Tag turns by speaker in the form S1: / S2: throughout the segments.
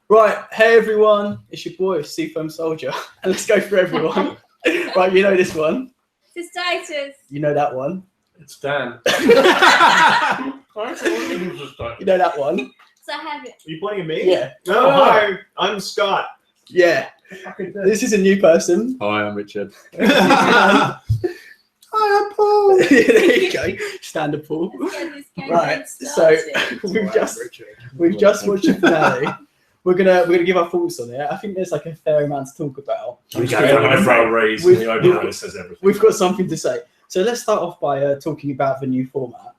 S1: Right, hey everyone, it's your boy Seafoam Soldier, and let's go for everyone. Right, you know this one.
S2: It's Titus.
S1: You know that one.
S3: It's Dan.
S1: You know that one.
S2: So I have it.
S4: Are you pointing at me?
S1: Yeah.
S4: Oh, hi, I'm Scott.
S1: Yeah. This is a new person.
S5: Hi, I'm Richard.
S1: Hi, I'm Paul. There you go. Standard Paul.
S2: Let's get this game
S1: Right, so
S2: started.
S1: we've just watched the finale. We're gonna give our thoughts on it. I think there's like a fair amount to talk about.
S3: The eyebrow raised and the eyebrow says everything.
S1: We've got something to say. So let's start off by talking about the new format,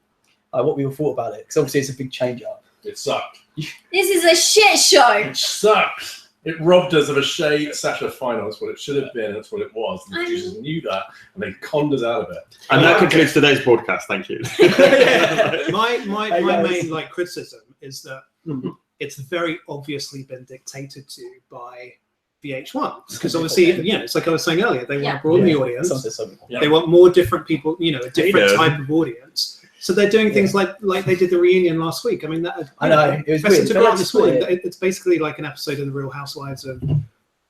S1: what we all thought about it, because obviously it's a big change up.
S3: It sucked.
S2: This is a shit show.
S3: It sucked. It robbed us of a Shea Sasha final. That's what it should have been. That's what it was. The producers knew that, and they conned us out of it.
S5: And that concludes today's broadcast. Thank you.
S6: My main criticism is that it's very obviously been dictated to by VH1, because obviously, it's like I was saying earlier, they want to broaden the audience. They want more different people, a different type of audience. So they're doing things like they did the reunion last week. I mean,
S1: I know it was weird.
S6: It's basically like an episode of the Real Housewives of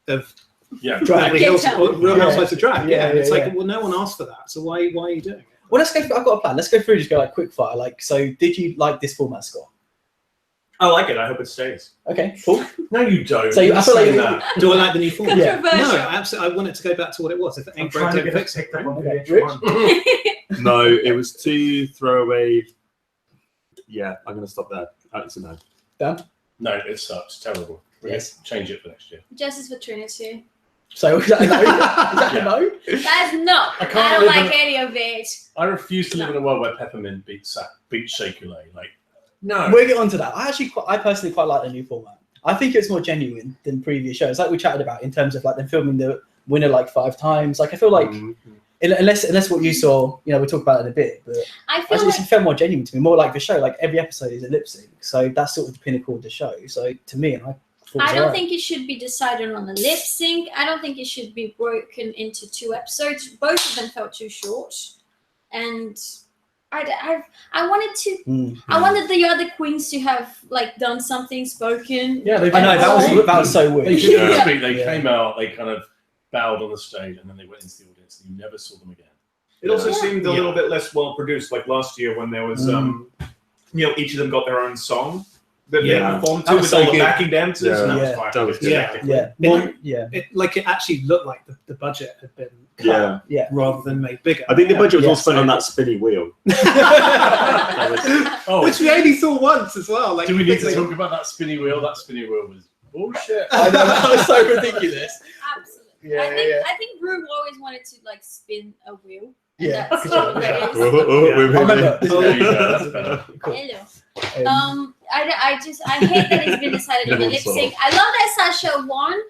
S1: Drag.
S6: Real Housewives of Drag. It's like, well, no one asked for that, so why are you doing it?
S1: Well, let's go. I've got a plan. Let's go through. Just go like quick fire. So did you like this format, Scott?
S4: I like it. I hope it stays.
S1: Okay, cool.
S3: No, you don't.
S1: So I feel like
S3: that.
S6: Do I like the new format?
S1: Yeah.
S6: No, absolutely. I want it to go back to what it was. If it ain't broke, don't fix it.
S1: Okay, Rich?
S5: No, it was too throwaway. Yeah, I'm going to stop there. It's a no.
S1: Dan?
S3: No, it sucks. Terrible.
S1: Yes.
S3: Change it for next year.
S2: Justice for Trinity.
S1: So is that a no? Is that a no?
S2: That's no.
S3: I can't
S2: I don't
S3: live
S2: like any of it.
S3: I refuse to live in a world where Peppermint beats Shea Coulee. Like, no.
S1: We'll get onto that. I personally quite like the new format. I think it's more genuine than previous shows, like we chatted about in terms of like them filming the winner like 5 times. Like I feel like unless what you saw, we'll talk about it in a bit. But
S2: I feel
S1: it felt more genuine to me, more like the show. Like every episode is a lip sync, so that's sort of the pinnacle of the show. So to me,
S2: I don't think it should be decided on a lip sync. I don't think it should be broken into 2 episodes. Both of them felt too short, and I wanted to. I wanted the other queens to have like done something spoken.
S1: Yeah, I know that was so weird.
S3: They didn't speak. They came out. They kind of bowed on the stage, and then they went into the audience, and you never saw them again.
S4: It also seemed a little bit less well produced, like last year when there was, each of them got their own song that they performed to with all the backing dancers. And that was fine.
S6: It actually looked like the budget had been cut rather than made bigger.
S5: I think the budget was all spent on that spinny wheel.
S6: Which we only saw once as well. Like,
S3: do we need to talk about that spinny wheel? That spinny wheel was bullshit.
S1: I know, that was so ridiculous.
S2: Absolutely. I think Ru always wanted to like spin a wheel.
S1: Yeah.
S2: That's what it is.
S1: Hello.
S2: I hate that it's been decided on the lip sync. I love that Sasha won,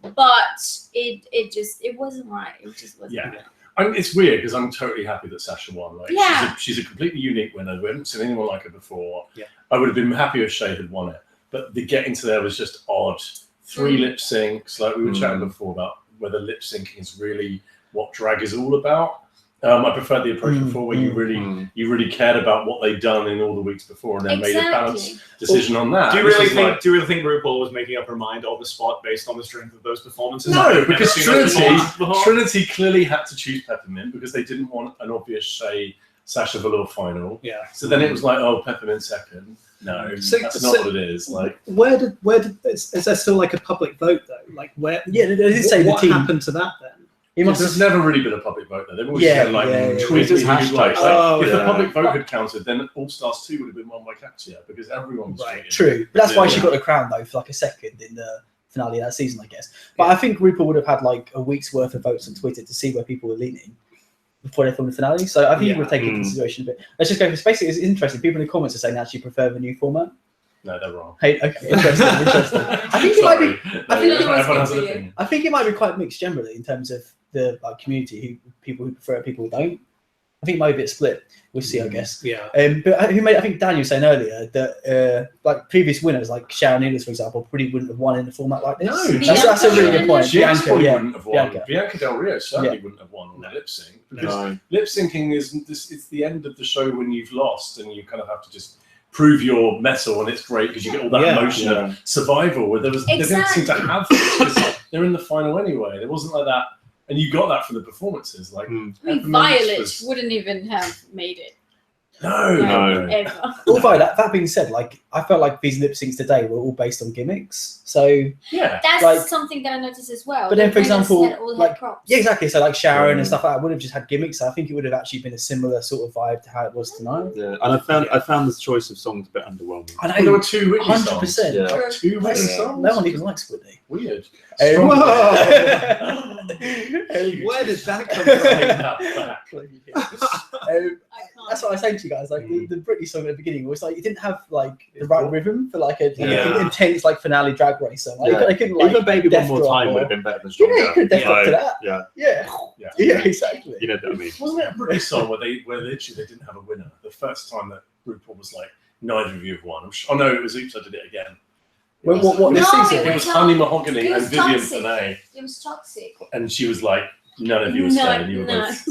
S2: but it wasn't right. It just wasn't right.
S3: It's weird because I'm totally happy that Sasha won. Like, she's a completely unique winner. We haven't seen anyone like her before.
S6: Yeah.
S3: I would have been happy if Shea had won it, but the getting to there was just odd. 3 lip syncs, like we were chatting before about whether lip syncing is really what drag is all about. I preferred the approach before, where you really cared about what they'd done in all the weeks before, and then made a balanced decision on that.
S4: Do you really think RuPaul was making up her mind on the spot based on the strength of those performances?
S3: No, because Trinity clearly had to choose Peppermint because they didn't want an obvious Shea Sasha Velour final.
S6: Yeah.
S3: So then it was like, oh, Peppermint second. No, that's not what it is. Like,
S6: where did is there still like a public vote though? Like where?
S1: Yeah, they did say
S6: what
S1: the team
S6: happened to that then?
S3: There's never really been a public vote though. They've always said tweet
S5: Just
S3: like,
S5: hashtags.
S3: if the public vote had counted, then All Stars 2 would have been won by Katya because everyone was tweeting.
S1: True, but that's why she got the crown though for like a second in the finale of that season, I guess. But I think RuPaul would have had like a week's worth of votes on Twitter to see where people were leaning before they filmed the finale. So I think you would take into consideration a bit. Let's just go for basically. It's interesting. People in the comments are saying they actually prefer the new format.
S3: No, they're wrong.
S1: Hey, okay, interesting. I think it might be. I think it might be quite mixed generally in terms of the community. People who prefer it, people who don't. I think it might be a bit split. We'll see, I guess.
S6: Yeah.
S1: But I think Daniel was saying earlier that like previous winners, like Sharon Needles, for example, probably wouldn't have won in a format like this.
S3: No,
S1: that's a really good point.
S3: Bianca wouldn't have won. Bianca Del Rio certainly wouldn't have won on the lip sync because lip syncing is it's the end of the show when you've lost and you kind of have to just prove your mettle, and it's great because you get all that emotion of survival. Where they didn't seem to have this because they're in the final anyway. There wasn't like that, and you got that from the performances. Like,
S2: I mean, Violet wouldn't even have made it.
S3: No.
S2: Ever.
S1: Although that being said, like I felt like these lip syncs today were all based on gimmicks. So
S2: that's
S1: like,
S2: something that I noticed as well.
S1: But then, for example,
S2: like
S1: exactly. So like Sharon and stuff like that would have just had gimmicks. So I think it would have actually been a similar sort of vibe to how it was tonight.
S5: Yeah, and I found this choice of songs a bit underwhelming.
S1: I know
S3: there were 2 Whitney
S1: 100%.
S3: songs.
S5: Yeah.
S3: 2 Whitney songs.
S1: No one even likes Whitney.
S3: Weird.
S6: Where did that come from?
S1: That's what I was saying to you guys. Like the Britney song at the beginning was like it didn't have like the right rhythm for like an intense like finale drag race song. Like, they couldn't, like,
S5: even Baby One More Time would have been better than Stronger.
S1: Yeah, you could have death to that. Yeah, exactly.
S5: You know what I mean?
S3: Wasn't it a Britney song where literally they didn't have a winner? The first time that RuPaul was like, neither of you have won. Oh no, it was Oops, I Did It Again.
S1: What this season?
S3: It was Honey Mahogany and Vivian Finay.
S2: It was toxic.
S3: And she was like, none of you were staying. You were both.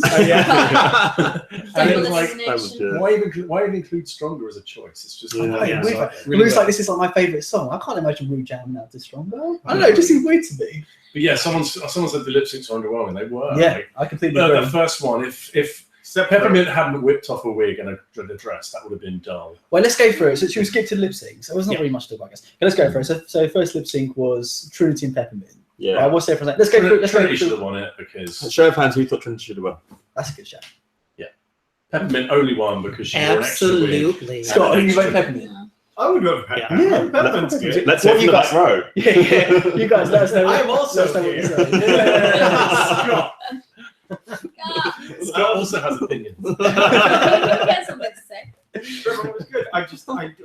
S2: And
S3: it was like,
S2: elimination.
S3: why even include Stronger as a choice? It's just
S1: It's like this is like my favourite song. I can't imagine Ru jamming out to Stronger. I don't know, it just seems weird to me.
S3: But yeah, someone said the lip syncs were underwhelming. They were.
S1: Yeah,
S3: like,
S1: I completely agree.
S3: The first one, if Peppermint hadn't whipped off a wig and a dress, that would have been dull.
S1: Well, let's go through it. So should we skip to the lip sync? So it was not really much to do, I guess. But let's go for it. So first lip sync was Trinity and Peppermint.
S5: Yeah.
S1: What's the difference? Let's go through.
S3: Trinity should have won it because.
S5: Show of hands, who thought Trinity should have won?
S1: That's a good shout.
S3: Yeah. Peppermint only won because she wore an extra wig.
S6: Absolutely.
S1: Scott, who you vote Peppermint?
S4: I would vote Peppermint.
S1: Yeah.
S4: Peppermint's good.
S5: Let's hear from the back row.
S1: Yeah. You guys let us know.
S4: I am also here.
S3: Scott. Scott also has opinions.
S2: Yes, something to say.
S4: Peppermint was good.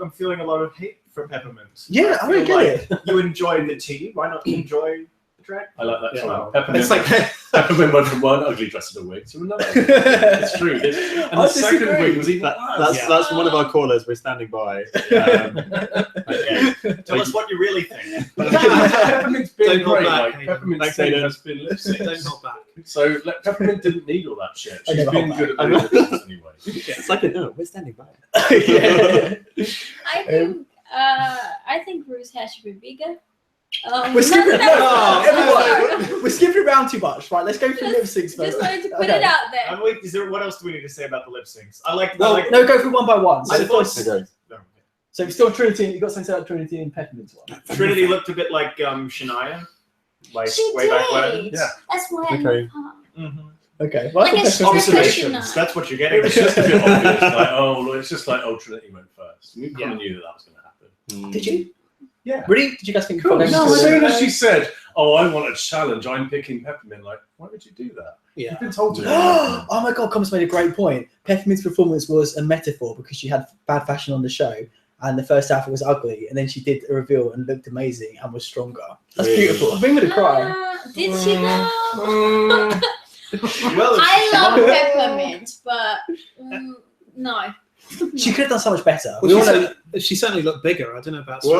S4: I'm feeling a lot of hate for Peppermint.
S1: Yeah, I don't get it.
S4: You enjoy the tea. Why not enjoy the drag?
S3: I like that.
S4: Yeah.
S3: Peppermint.
S6: It's like
S3: Peppermint went from one ugly dress in a wig to another. It's true. And the second wig was even worse.
S5: That's one of our callers. We're standing by.
S4: Tell us what you really think.
S3: Peppermint's been
S6: Don't hold
S3: great.
S6: back,
S3: Like, Peppermint's thing has been lip
S6: don't
S3: syncs.
S6: hold back.
S3: So Peppermint didn't need all that shit.
S1: I
S3: She's
S1: never
S3: been
S1: hold
S3: good at
S1: back.
S3: the lip syncs anyway.
S5: It's like we're standing by.
S1: Yeah.
S2: I think Ru's hair should be bigger.
S1: We're skipping.
S6: No,
S1: Everyone, we're skipping around too much. Right, let's go through lip syncs first.
S2: Just wanted to put it out there.
S4: What else do we need to say about the lip syncs?
S1: No, go through one by one. So,
S4: I thought-
S5: Okay.
S1: so it's still Trinity. You got something to say about Trinity and Peppermint's one.
S4: Trinity looked a bit like Shania, like
S2: She
S4: way back when.
S2: did.
S3: Yeah.
S2: That's why
S5: Okay.
S1: Okay. Well,
S2: Like
S1: I
S2: a
S1: think that's
S4: Observations. That's what you're getting.
S3: It was just a bit obvious. Like, it's just like, Trinity went first. We kind of knew that was going to happen.
S1: Did you?
S3: Yeah.
S1: Really? Did you guys think?
S3: Cool.
S1: Peppermint
S3: No,
S1: was
S3: as
S1: good?
S3: soon as she said, I want a challenge, I'm picking Peppermint, like, why would you do that?
S6: Yeah.
S3: You've been told to.
S1: Oh my god, Com's made a great point. Peppermint's performance was a metaphor because she had bad fashion on the show and the first outfit was ugly and then she did a reveal and looked amazing and was stronger. That's beautiful. I think I'm going to cry.
S2: Did she though?
S4: Well,
S2: I love Peppermint, but no.
S1: She could have done so much better.
S6: Well, she certainly looked bigger. I don't know about.
S3: She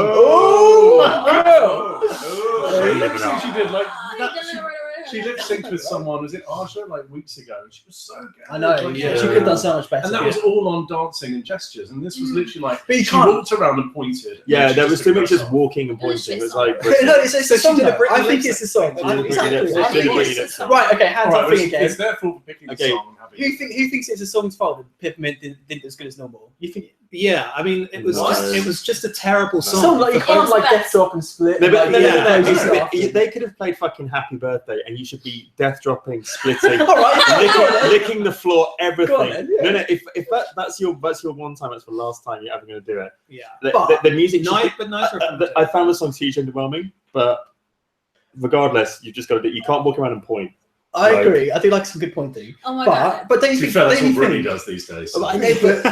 S3: did like
S2: I
S3: that.
S2: don't know where
S3: She lip synced with someone, was it Arsha, like weeks ago, and she was so good.
S1: I know,
S3: Like,
S1: yeah. She could have done so much better.
S3: And that was all on dancing and gestures, and this was literally like
S1: But you
S3: she
S1: can't-
S3: walked around and pointed.
S5: Yeah,
S3: and
S5: there
S3: she
S5: was
S3: just
S5: too
S3: took
S5: much
S3: her
S5: just
S3: off.
S5: walking and pointing. It was like
S1: no, it's a
S6: So
S1: song.
S6: she did a
S1: though.
S6: Britney
S1: I think
S6: lip
S1: it's a song.
S5: sync.
S1: Exactly.
S5: It's
S1: I think
S5: Britney
S1: it's-
S5: lip sync.
S1: Right, okay, hands
S3: Alright,
S1: up thing
S3: it's
S1: again.
S3: their fault for picking
S5: Okay.
S3: the song.
S1: Who thinks it's a song's fault that Peppermint didn't as good as normal? You think
S6: Yeah, I mean, it was just a terrible
S1: song
S6: song.
S1: like you can't like death drop and split?
S5: No, but
S1: and, like,
S5: no,
S1: just stuff.
S5: they could have played fucking Happy Birthday, and you should be death dropping, splitting,
S1: All right,
S5: licking the floor, everything.
S1: Go on then, yeah.
S5: No, if that's your one time, that's the last time you're ever going to do it.
S6: Yeah,
S5: The music,
S6: but neither of them.
S5: I found the song hugely underwhelming, but regardless, you've just got to do. You can't walk around and point.
S1: I agree. I do like some good pointing.
S2: Oh my god.
S1: But don't you
S3: To be
S1: think?
S3: fair, that's
S1: don't
S3: what
S1: you
S3: Britney
S1: think?
S3: does these days.
S1: Well, I know, but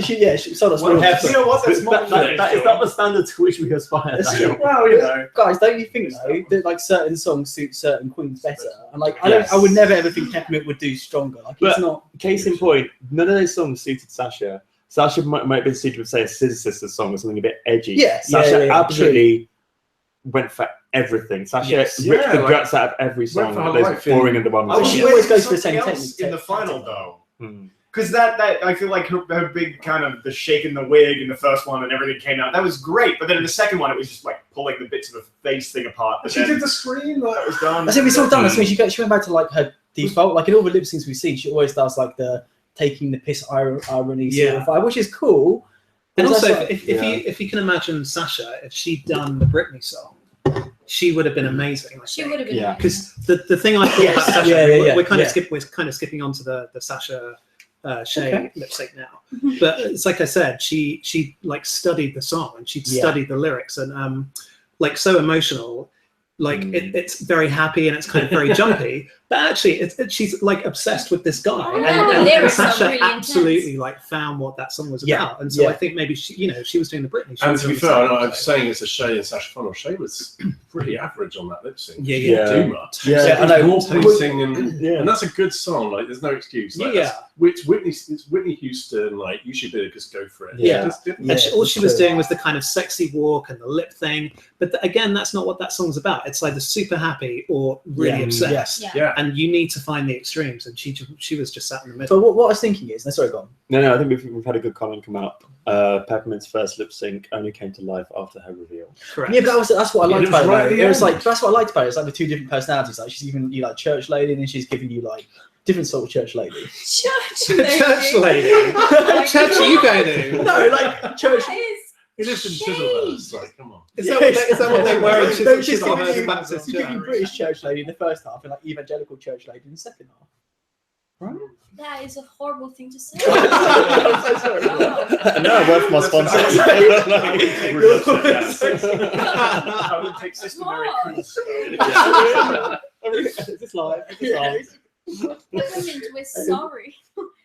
S1: she sold us.
S3: Well,
S1: well.
S3: you know what? That's
S5: That is not the standard to which we aspire.
S1: That's
S5: Daniel.
S1: true. Well, you know, guys, don't you think though that like certain songs suit certain queens better? And like, I would never ever think Peppermint would do stronger. Like, it's
S5: But-
S1: not.
S5: Case in point, none of those songs suited Sasha. Sasha might have been suited with, say, a Scissor Sisters song or something a bit edgy.
S1: Yeah,
S5: Sasha
S1: yeah,
S5: absolutely went for everything. Sasha ripped the guts out of every song.
S3: for her
S5: Those
S3: life
S5: boring
S3: in-
S5: underwhelming
S1: Oh,
S5: songs.
S1: she always goes for the
S4: something
S1: same
S4: else
S1: technique.
S4: in the final though. Because that I feel like her big kind of the shaking the wig in the first one and everything came out. That was great, but then in the second one, it was just like pulling the bits of the face thing apart.
S3: But she did the scream. Like,
S4: that was done.
S1: I think it's all done. I mean, she went back to like her default. Like in all the lip syncs we've seen, she always does like the taking the piss irony sort of vibe, which is cool.
S6: And also, if you can imagine Sasha, if she'd done the Britney song, she would have been amazing.
S2: She would have been.
S6: Because the thing I thought about Sasha, we're kind of skipping onto the Sasha Shay lip sync now. But it's like I said, she like studied the song and she'd studied the lyrics and like so emotional. Like it's very happy and it's kind of very jumpy, but actually she's like obsessed with this guy, and Sasha really absolutely like found what that song was about, and so I think maybe she was doing the Britney.
S3: And to be fair, I'm saying it's a Shay and Sasha final. Shay was pretty average on that lip sync. She didn't do much.
S1: I know.
S3: More pacing and that's a good song. Like there's no excuse. Like, it's Whitney Houston. Like you should just go for it.
S6: And all she was doing was the kind of sexy walk and the lip thing, but again, that's not what that song's about. It's either super happy or really obsessed. And you need to find the extremes, and she was just sat in the middle.
S1: But what I was thinking is, sorry, go on.
S5: No, I think we've had a good comment come out. Peppermint's first lip sync only came to life after her reveal.
S6: Correct.
S1: Yeah, but that's what I liked about it. It was like that's what I liked about it. It's like the two different personalities. Like she's giving you like church lady, and then she's giving you like different sort of church lady.
S2: Church lady.
S6: Church lady. What church are you going to?
S1: No, like church.
S3: It is in Chisel, like, come on.
S6: Is that what they wear in Chisel?
S1: She's giving British church lady in the first half and like evangelical church lady in the second half. Right?
S2: That is a horrible thing to say.
S1: I'm so sorry.
S5: No, I work for my sponsors.
S3: I would take systematic cruise.
S5: Is this live?
S2: We're sorry.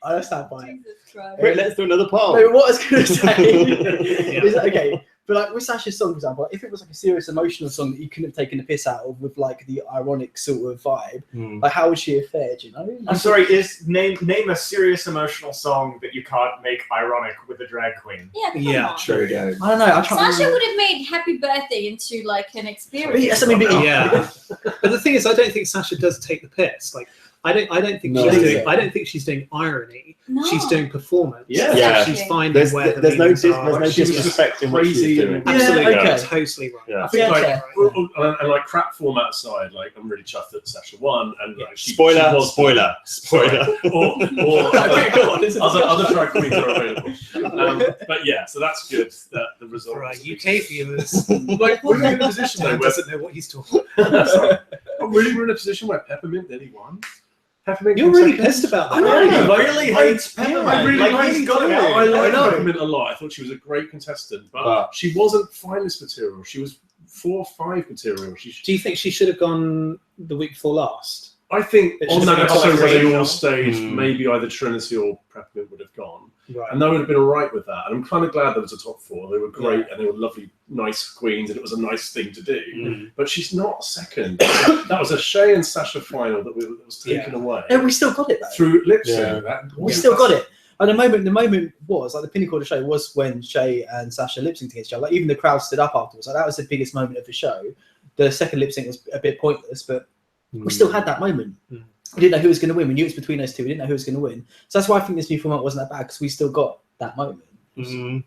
S1: I stand by it.
S2: Jesus Christ.
S5: Wait, let's do another poll.
S1: No, what I was going to say is okay. But like with Sasha's song, for example, if it was like a serious emotional song that you couldn't have taken the piss out of with like the ironic sort of vibe, like how would she have fared, you know?
S4: I'm sorry, name a serious emotional song that you can't make ironic with a drag queen.
S2: Yeah, come on.
S5: True. Yeah.
S1: I don't know.
S2: Sasha would have made Happy Birthday into like an experience.
S1: Yes, I mean,
S6: but the thing is, I don't think Sasha does take the piss. Like, I don't think she's doing irony.
S2: No.
S6: She's doing performance. She's finding
S5: There's
S6: where
S5: no
S6: the
S5: disrespect in what she's doing.
S6: Absolutely,
S1: okay.
S6: Totally right.
S5: Yeah.
S3: I think and like crap format aside, like I'm really chuffed that Sasha won, and like,
S5: Spoiler.
S3: or other drag queens are available. But yeah, so that's good. That the result.
S6: For our UK viewers,
S3: like we're in a position though, where
S6: doesn't know what he's talking about.
S3: we're in a position where Peppermint nearly won. Peppermint.
S6: You're really pissed about that.
S4: I really hate Peppermint.
S3: I really
S4: he's got it.
S3: I like Peppermint a lot. I thought she was a great contestant, but she wasn't finalist material. She was 4 or 5 material.
S6: Do you think she should have gone the week before last?
S3: I think on that episode where they all staged,
S5: Mm.
S3: maybe either Trinity or Peppermint would have gone.
S6: Right.
S3: And they would have been all right with that. And I'm kind of glad there was a top 4. They were great and they were lovely, nice queens, and it was a nice thing to do.
S5: Mm.
S3: But she's not second. That was a Shay and Sasha final that was taken away.
S1: And we still got it though.
S3: Through lip sync.
S5: Yeah.
S1: We still got it. And the moment was like the pinnacle of the show was when Shay and Sasha lip synced against each other. Like even the crowd stood up afterwards. Like that was the biggest moment of the show. The second lip sync was a bit pointless, but we still had that moment. We didn't know who was going to win. We knew it was between those two. We didn't know who was going to win. So that's why I think this new format wasn't that bad, because we still got that moment.
S5: Mm.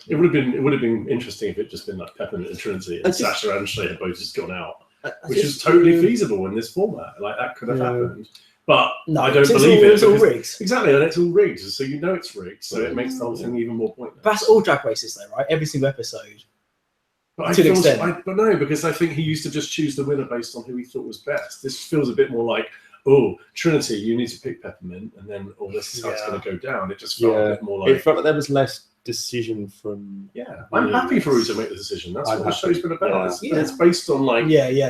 S3: It would have been interesting if it just been like Peppermint and Trinity and Sasha and Shay had both just gone out, which is totally feasible in this format. Like that could have happened. But no, I don't believe it.
S1: It's all rigged.
S3: Exactly, and it's all rigged, so you know it's rigged. So it makes the whole thing even more pointless.
S1: But that's all drag races, though, right? Every single episode.
S3: But but no, because I think he used to just choose the winner based on who he thought was best. This feels a bit more like, oh, Trinity, you need to pick Peppermint, and then this is how it's going to go down. It just felt a bit more like...
S5: It felt like there was less decision from...
S3: I'm happy for her to make the decision. That's what the show's been about.
S5: Yeah.
S3: It's based on like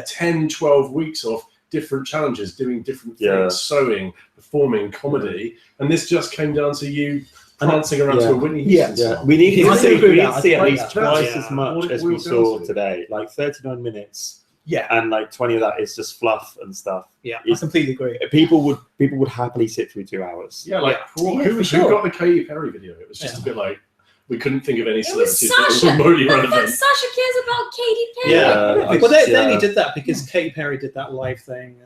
S3: 10, 12 weeks of different challenges, doing different things, sewing, performing, comedy, and this just came down to you prancing around to a Whitney Houston song.
S5: We need to see at
S1: like
S5: least twice as much as we saw today. Like 39 minutes.
S1: Yeah,
S5: and like 20 of that is just fluff and stuff.
S1: Yeah, I completely agree.
S5: People would happily sit through 2 hours.
S3: Yeah, like who got the Katy Perry video? It was just a bit like we couldn't think of any celebrities that was remotely relevant.
S2: Sasha cares about Katy Perry.
S6: Yeah, well, they only did that because Katy Perry did that live thing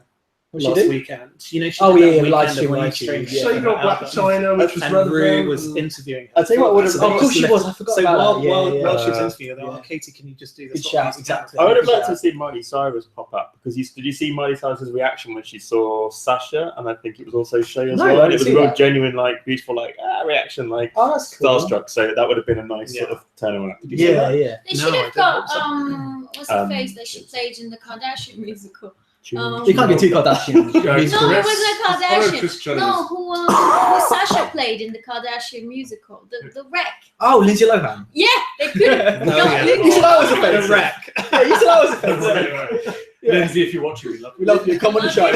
S6: last weekend. You know, she
S1: Oh,
S6: did
S1: yeah,
S6: that
S1: yeah,
S6: weekend
S1: live
S6: of
S1: stream on
S6: live
S1: YouTube,
S6: streams.
S1: yeah.
S3: So you got Black China, which was
S6: and
S3: relevant.
S6: Rue was interviewing her.
S1: I'll tell you what,
S6: That's
S1: of course she
S6: left.
S1: was. I forgot
S6: So
S1: about that.
S6: while she was
S5: yeah.
S6: interviewing her,
S1: Yeah.
S6: oh, Katie, can you just do
S1: Good
S6: this?
S1: shout, exactly.
S5: I would have
S1: Good
S5: liked
S1: shout.
S5: to see Miley Cyrus pop up because did you see Miley Cyrus's reaction when she saw Sasha? And I think it was also Shay as
S1: No,
S5: well.
S1: I
S5: And it
S1: didn't
S5: was a
S1: see
S5: real
S1: that.
S5: genuine, like beautiful, like reaction, like
S1: Oh, that's cool.
S5: starstruck. So that would have been a nice sort of turnaround. Did you see
S1: Yeah,
S5: that?
S1: yeah.
S2: They
S6: No,
S2: should
S6: I
S2: have
S6: didn't
S2: got
S6: think
S2: what's the face that she played in the Kardashian musical?
S1: You can't get too Kardashian.
S3: Yeah,
S2: No, it
S3: Chris-
S2: wasn't a
S3: Chris
S2: Kardashian.
S3: Jenner's-
S2: No, who Sasha played in the Kardashian musical? The wreck.
S1: Oh, Lindsay Lohan.
S2: Yeah, they could have.
S6: No, yeah.
S1: You said I was offensive.
S6: The wreck.
S1: Yeah, you said I was offensive.
S3: Right, right.
S1: Yeah.
S3: Lindsay, if you're watching, we love you.
S1: We love you. Come on the show.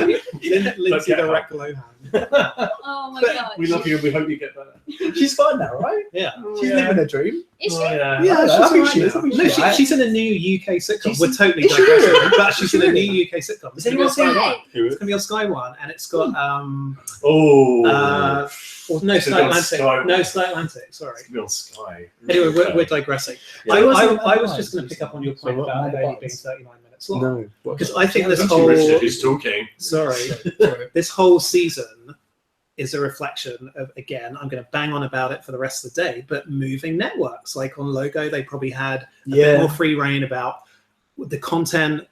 S6: Lindsay the Wreck Lohan.
S2: Oh my god.
S3: We love you and we hope you get better.
S1: She's fine now, right?
S6: Yeah.
S1: She's living a dream.
S2: Is she?
S3: Oh, yeah.
S6: Yeah,
S1: I think
S6: she's
S1: she
S6: alright
S1: is.
S6: now.
S1: I think
S6: No,
S1: she's alright.
S6: she's in a new UK sitcom.
S1: She's-
S6: We're totally
S1: Is she
S6: digressing,
S1: really?
S6: but she's
S1: Is she
S6: in a
S1: really?
S6: new UK sitcom.
S1: Is
S6: It's gonna be on
S1: anyone
S6: Sky
S1: seen
S6: One.
S1: it?
S5: Who
S6: It's gonna be on Sky One, and it's got
S3: Oh.
S6: or no,
S3: Is it
S6: Sky
S3: on
S6: Atlantic.
S3: Sky?
S6: No, Sky Atlantic. Sorry.
S3: It's gonna be on Sky.
S6: Anyway, we're digressing.
S3: Yeah.
S6: I was just going to pick up on your point
S1: So what,
S6: about it
S1: Monday
S6: only being
S1: bites?
S6: 39 minutes long.
S5: No.
S6: Because I think this
S3: Thank you,
S6: whole
S3: Richard, who's talking.
S6: sorry, this whole season is a reflection of, again, I'm going to bang on about it for the rest of the day, but moving networks. Like on Logo, they probably had a bit more free reign about the content,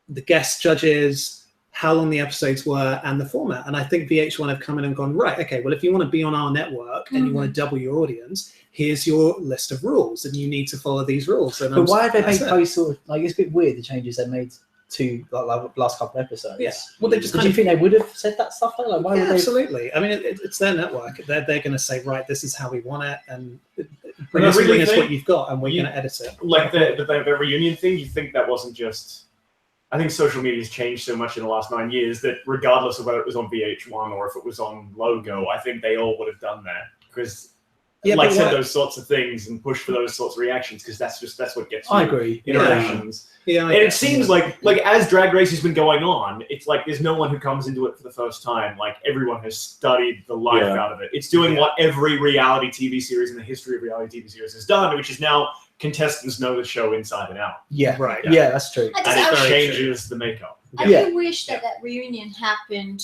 S6: the guest judges, how long the episodes were, and the format. And I think VH1 have come in and gone, right, okay, well, if you want to be on our network and you want to double your audience, here's your list of rules, and you need to follow these rules. And
S1: But why have they
S6: that's
S1: made
S6: it.
S1: those sort of like it's a bit weird the changes they made to like the last couple of episodes?
S6: Yeah. Well, they just
S1: Do
S6: kind
S1: you
S6: of
S1: think they would have said that stuff? Like why
S6: yeah,
S1: would they?
S6: absolutely. I mean, it's their network. They're going to say, right, this is how we want it, and bring
S4: I
S6: us
S4: really
S6: bring us
S4: think
S6: what you've got, and we're
S4: you-
S6: going to edit it.
S4: Like the reunion thing, you think that wasn't just. I think social media's changed so much in the last 9 years that regardless of whether it was on VH1 or if it was on Logo, I think they all would have done that because,
S6: Yeah,
S4: like,
S6: but
S4: said
S6: why-
S4: those sorts of things and push for those sorts of reactions because that's what gets.
S1: I
S4: you
S1: agree.
S4: Interactions.
S6: Yeah,
S4: And it seems like as Drag Race has been going on, it's like there's no one who comes into it for the first time. Like everyone has studied the life
S5: Yeah.
S4: out of it. It's doing what every reality TV series in the history of reality TV series has done, which is now contestants know the show inside and out,
S1: Yeah,
S6: right.
S1: Yeah, that's true.
S2: I
S4: and it
S2: just,
S6: very
S4: changes the makeup.
S2: I
S1: Yeah.
S2: do wish that reunion happened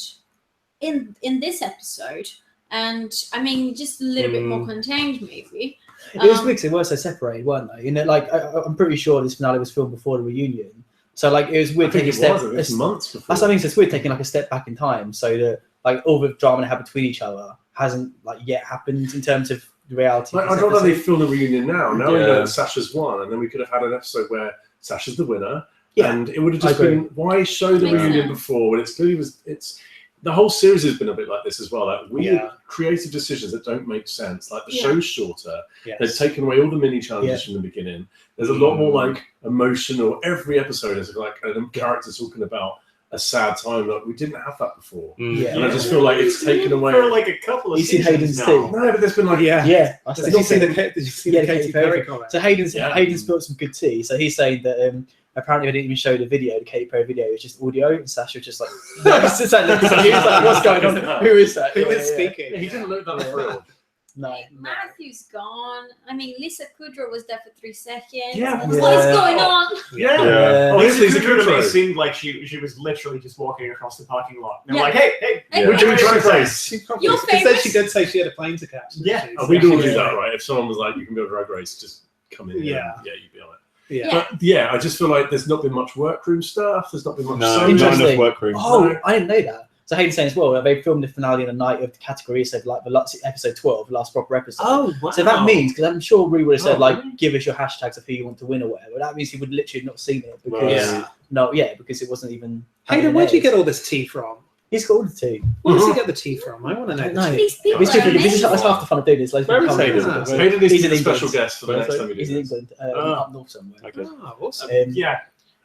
S2: in this episode, and I mean just a little bit more contained, maybe.
S1: It was weird 'cause they were so separated, weren't they? You know, like I'm pretty sure this finale was filmed before the reunion, so like it was weird taking a step.
S3: It's months before.
S1: That's what I mean. So it's weird taking like a step back in time, so that like all the drama they had between each other hasn't like yet happened in terms of the reality.
S3: Like,
S1: of
S3: I'd
S1: this
S3: rather they
S1: episode.
S3: film the reunion now. Now we
S5: Yeah.
S3: know that Sasha's won, and then we could have had an episode where Sasha's the winner,
S1: Yeah,
S3: and it would have
S1: I
S3: just
S1: agree.
S3: been why show the
S2: Makes
S3: reunion
S2: sense.
S3: before when it's clearly was it's the whole series has been a bit like this as well. Like weird
S6: Yeah.
S3: creative decisions that don't make sense. Like the
S2: Yeah.
S3: show's shorter.
S6: Yes.
S3: They've taken away all the mini challenges from the beginning. There's a lot more like emotional. Every episode is like a character talking about a sad time. Like we didn't have that before.
S1: Yeah.
S3: And I just feel like it's taken away.
S4: for like a couple of
S1: You see
S4: seasons
S1: Hayden's
S4: now.
S1: team.
S3: No, but there's been like
S6: Yeah.
S1: Yeah, I
S6: Did
S1: said-
S6: you see the
S1: Yeah,
S6: Katy Perry comment?
S1: So Hayden's
S3: Yeah.
S1: spilled some good tea. So he's saying that apparently they didn't even show the video, the Katy Perry video. It's just audio, and Sasha was just like, it's just like, he was like, what's going on? Who is that?
S6: Who
S1: Yeah,
S6: is
S1: yeah.
S6: speaking?
S3: he didn't look that thrilled.
S1: No.
S2: Matthew's gone. I mean, Lisa Kudrow was there for 3 seconds.
S3: Yeah.
S2: What is going on?
S3: Yeah.
S5: Yeah.
S3: Oh,
S4: Honestly,
S3: Lisa
S4: the Kudrow
S3: Kudrow.
S4: seemed like she was literally just walking across the parking lot. And they're
S2: Yeah.
S4: like, hey,
S2: Hey,
S3: We're doing Drag Race.
S6: She probably
S2: Your
S6: because then
S2: favourite?
S6: she did say she had a plane to catch. didn't
S4: Yeah.
S6: she?
S3: Oh,
S6: So
S3: we'd all
S6: she-
S3: do that, right? If someone was like, you can build a Drag Race, just come in.
S6: Yeah.
S3: And, you'd be on it.
S6: Yeah.
S3: But yeah, I just feel like there's not been much workroom stuff. There's not been much.
S5: No,
S3: sewing.
S5: not
S1: Interesting.
S5: enough workroom.
S1: Oh, I didn't know that. So Hayden's saying as well, they filmed the finale on the night of the category, so like the last episode 12, the last proper episode.
S6: Oh, wow.
S1: So that means, because I'm sure Rue would have said,
S3: Oh,
S1: like,
S3: really?
S1: give us your hashtags of who you want to win or whatever. That means he would literally not seen it because
S3: Right.
S1: because it wasn't even.
S6: Hayden, where'd you get all this tea from?
S1: He's got all the tea.
S6: Where does he get the tea from? I want to know.
S1: I
S6: the
S1: don't know.
S6: tea.
S2: These people
S1: It's
S2: are
S1: different. This is
S2: amazing.
S1: that's half the fun of doing this.
S5: Where is Hayden?
S6: Ah.
S3: So Hayden needs
S1: He's
S3: to be
S1: in
S3: a special
S1: England.
S3: guest for the next time we do
S1: He's in
S3: this.
S1: England,
S4: Oh.
S1: up north somewhere.
S5: Okay.
S6: Oh, awesome.
S4: Yeah.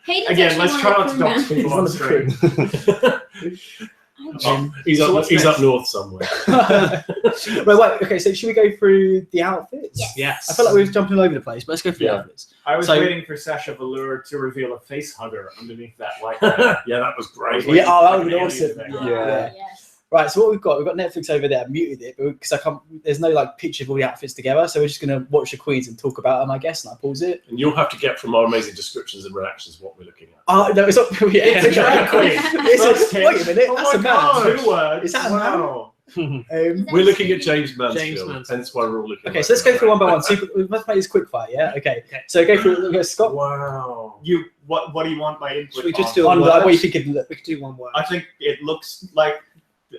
S2: Hayden's
S4: Again, let's
S2: actually
S4: try
S2: one
S4: not
S2: of
S4: to
S2: the
S4: talk
S2: crewmen.
S4: people on
S1: He's one of
S4: screen.
S3: He's
S4: So
S3: up.
S4: what's
S3: He's
S4: next?
S3: up north somewhere.
S1: Right, wait, okay, so should we go through the outfits?
S2: Yes.
S6: Yes.
S1: I feel like we were jumping all over the place, but let's go through the
S5: Yeah.
S1: outfits.
S4: I was
S1: So-
S4: waiting for Sasha Velour to reveal a face hugger underneath that white.
S3: Yeah, that was great.
S1: Yeah, oh, that would be
S4: Like an
S1: awesome.
S4: alien thing.
S2: Oh,
S5: Yeah.
S2: yes.
S1: Right, so what we've got Netflix over there. I muted it because I can't. There's no like picture of all the outfits together, so we're just gonna watch the queens and talk about them, I guess. And I pause it.
S3: And you'll have to get from our amazing descriptions and reactions what we're looking at.
S1: Oh no, it's not. Yeah,
S4: It's a drag queen.
S1: Wait a minute, that's a man.
S4: 2 words.
S1: Is that a man?
S3: We're looking at James Mansfield,
S6: Mansfield.
S3: hence why we're all looking.
S1: Okay, so let's go through one by one. So we must make this quick fire, yeah? Okay. So go through. Go Scott.
S3: Wow.
S4: What do you want my input
S6: Should we just
S4: on?
S6: do
S1: On
S6: a
S1: what
S6: word?
S1: you think it look.
S6: We could do one word.
S4: I think it looks like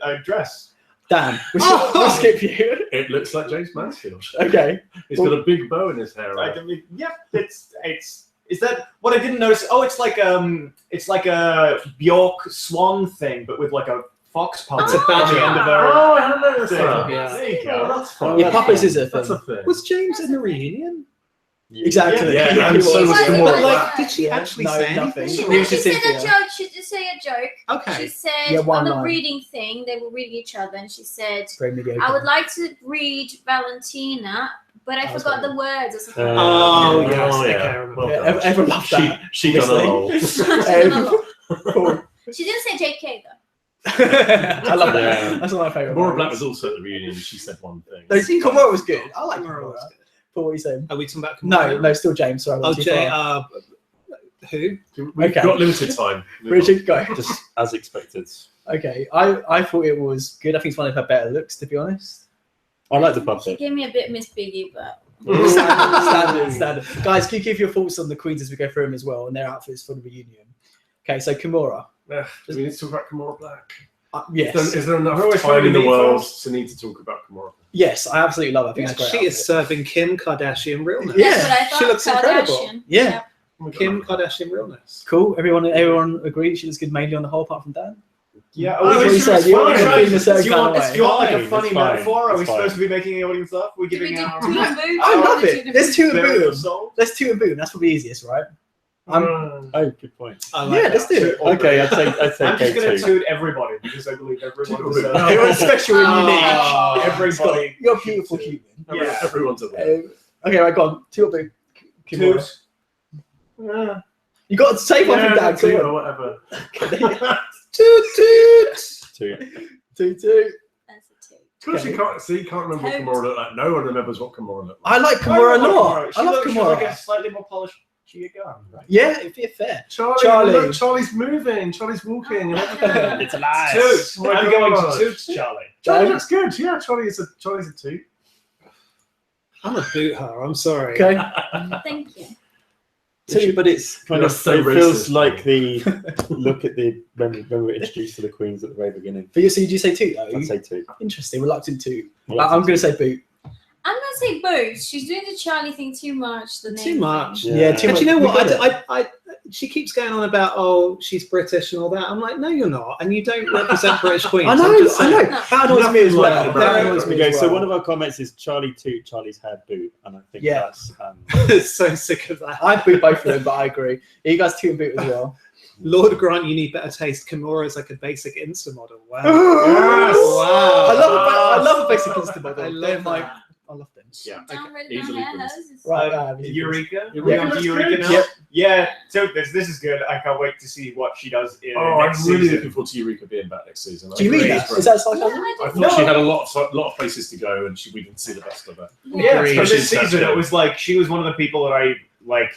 S4: a dress.
S1: Dan, we'll skip you.
S3: It looks like James Mansfield.
S1: Okay.
S3: He's got a big bow in his hair.
S4: I mean, yeah, it's. Is that what I didn't notice? Oh, it's like a Bjork swan thing, but with like a fox puppet
S6: It's a badger.
S4: on the end of her.
S3: Oh, I haven't noticed
S4: thing.
S3: that.
S6: Yeah.
S4: There you
S3: Oh,
S4: go.
S3: that's fun.
S1: Yeah, puppets is a
S3: That's
S1: thing.
S3: a thing.
S6: Was James in the reunion?
S1: Exactly.
S3: Yeah,
S1: he
S3: and
S1: was.
S3: so was
S2: But,
S3: Kimura.
S2: like,
S6: Did she
S1: Yeah,
S6: actually
S1: no,
S6: say
S1: nothing.
S6: anything?
S1: She
S2: When
S1: was
S2: she
S1: just
S2: said
S1: Cynthia.
S2: a joke, she just say a joke.
S6: Okay.
S2: She said
S1: Yeah, one
S2: on the
S1: line.
S2: reading thing, they were reading each other, and she said,
S1: Very mediocre.
S2: I would like to read Valentina, but I
S1: That was
S2: forgot
S1: good.
S2: the words or something.
S6: Oh,
S3: Yeah.
S6: yes.
S3: Oh,
S6: Okay,
S3: yeah.
S6: I remember.
S3: Well
S1: Yeah,
S3: done.
S1: everyone loved that.
S3: She done a
S1: obviously.
S3: roll.
S1: Cool.
S2: She didn't say JK though.
S1: I love that.
S5: Yeah.
S1: That's one of my favourite.
S3: Kimura Black
S1: moments.
S3: was also at the reunion. She said one thing.
S1: No, Kimura was good. I like
S6: Kimura
S1: Kimura.
S6: was good.
S1: Paul, what are you saying?
S6: Are we talking about
S1: No,
S6: Kimura?
S1: no, still James. Sorry. I
S6: Oh,
S1: went too
S6: Jay.
S1: far.
S6: Who?
S3: We've
S1: Okay.
S3: got limited time. Move on.
S1: Richard, go.
S5: Just as expected.
S1: Okay, I thought it was good. I think it's one of her better looks, to be honest.
S5: I like the
S2: She
S5: puppet.
S2: gave me a bit Miss Piggy, but
S1: Standard. Guys, can you give your thoughts on the queens as we go through them as well and their outfits for the reunion? Okay, so Kimura.
S3: Do we need to talk about Kimura Black?
S1: Yes.
S3: Is there enough
S4: Who is
S3: time in the
S4: Kimura
S3: world
S4: first?
S3: to need to talk about Kimura?
S1: Yes, I absolutely love it. I think
S6: Yeah,
S1: it's a great
S6: she is
S1: outfit.
S6: serving Kim Kardashian realness.
S1: Yeah,
S2: that's what I thought.
S6: she looks incredible.
S2: Kardashian.
S1: Yeah.
S3: Oh my God.
S6: Kim Kardashian realness.
S1: Cool. Everyone agrees she looks good mainly on the whole, apart from Dan.
S4: Yeah.
S1: Oh, that's what you said. You want to
S4: Right.
S1: be in a certain
S4: Do
S1: kind of
S4: do
S1: way.
S4: you want like a
S5: Fine,
S4: funny
S5: it's fine,
S4: metaphor? Are
S5: it's
S4: we
S5: fine.
S4: supposed to be making the audience laugh? We're
S2: Did we
S4: giving
S2: do
S4: our
S2: two and boobs?
S1: I
S2: or
S1: love
S2: the
S1: it.
S2: two
S1: There's two and
S4: Spirit of
S1: boom.
S4: soul?
S1: Let's two and boom. That's probably easiest, right?
S5: Oh, good point.
S6: I like
S1: Yeah,
S6: that.
S1: let's do it.
S5: Okay, I'd say
S4: I'm just going to
S5: K2.
S4: toot everybody because I believe everyone
S3: Toot
S4: deserves
S3: everybody.
S1: Everyone's special and unique.
S6: Oh,
S4: everybody.
S1: You're a beautiful human.
S4: Yeah.
S3: Everyone's a winner.
S1: Okay, right, go on. Two or boo. Kimura.
S4: Toot. Yeah.
S1: You got to say one from Dan.
S3: two
S1: Come
S3: or
S1: on.
S3: whatever.
S1: Toot toot.
S5: Two.
S1: Toot toot.
S2: That's a two.
S3: Because you can't remember what
S2: Toad.
S3: Kimura looked like. No one remembers what Kimura looked like.
S1: I like Kimura a lot.
S4: She
S1: I love
S4: looks like a
S1: Kimura.
S4: slightly more polished Gia Gunn. Right?
S1: Yeah, it'd be fair.
S3: Charlie. Look, Charlie's moving. Charlie's walking. And everything.
S5: It's alive.
S4: Toot.
S3: Oh my
S4: I'm going
S3: God.
S4: to toot Charlie.
S3: Charlie looks good. Yeah, Charlie's a toot.
S6: I'm a boot her. I'm sorry.
S1: Okay.
S2: Thank you.
S5: Two, but it's kind
S3: You're
S5: of
S3: so
S5: it feels
S3: racist.
S5: like the look at the when we were introduced to the queens at the very beginning.
S1: But so did you say toot though?
S5: I'd say two.
S1: Interesting. Reluctant toot.
S5: I
S1: I'm going to say boot.
S2: I'm gonna say boots. She's doing the Charlie thing too much. The
S6: Too
S2: name
S6: much.
S2: thing.
S1: Yeah, too
S6: But
S1: much.
S6: you know
S1: We
S6: what?
S1: got it.
S6: I she keeps going on about, oh, she's British and all that. I'm like, no, you're not, and you don't represent British queens.
S1: I know.
S6: I'm just
S1: I
S6: saying.
S1: know. That annoys me as well.
S3: Nothing like
S1: That
S3: it.
S1: annoys me
S5: Okay,
S1: as
S5: so
S1: well.
S5: one of our comments is Charlie toot, Charlie's hair boot, and I think
S1: Yeah.
S5: that's
S6: So sick of that.
S1: I boot both of them, but I agree. Yeah, you guys toot and boot as well.
S6: Lord grant you need better taste. Kimura is like a basic Insta model. Wow.
S1: Yes.
S6: Wow.
S1: I love a basic Insta model.
S6: I love
S1: They're my-
S6: that.
S1: I love them.
S5: Yeah.
S2: Down, write it
S5: Easily
S2: down,
S5: wins.
S2: hers is-
S1: Right.
S4: Eureka.
S3: Eureka
S4: We're on to
S3: looks
S4: Eureka
S3: good.
S4: now.
S1: Yep.
S4: Yeah. So this is good. I can't wait to see what she does in
S3: Oh, I'm
S4: next
S3: really
S4: season.
S3: looking forward to Eureka being back next season.
S1: Do you mean that? Is that sarcasm?
S2: Yeah, I
S3: I
S2: don't
S3: thought she
S4: No.
S3: had a lot of places to go, and we didn't see the best of her.
S4: Yeah,
S6: Agreed.
S4: for this
S3: Especially
S4: season,
S3: Snapchat.
S4: it was like she was one of the people that I like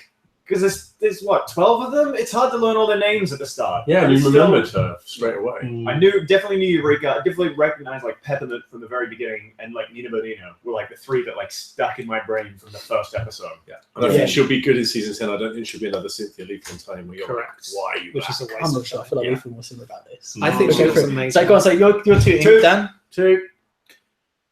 S4: because there's what 12 of them. It's hard to learn all their names at the start.
S3: Yeah,
S4: But
S3: and you
S4: still-
S3: remembered her straight away.
S4: I definitely knew Eureka. I definitely recognized like Peppermint from the very beginning, and like Nina Bonino were like the three that like stuck in my brain from the first episode.
S3: Yeah, and I
S1: Yeah.
S3: think she'll be good in season 10. I don't think she'll be another Cynthia Lee Fontaine where you're
S6: Correct.
S3: like, why are you
S6: Which
S3: back?
S6: is a waste
S1: I'm
S6: of
S1: not sure. I feel like
S4: Yeah.
S1: we feel more similar about this.
S6: I think
S1: Okay,
S6: she looks
S1: cool.
S6: amazing.
S1: So go on. So you're tooting,
S4: Toot.
S1: Dan.
S3: Two.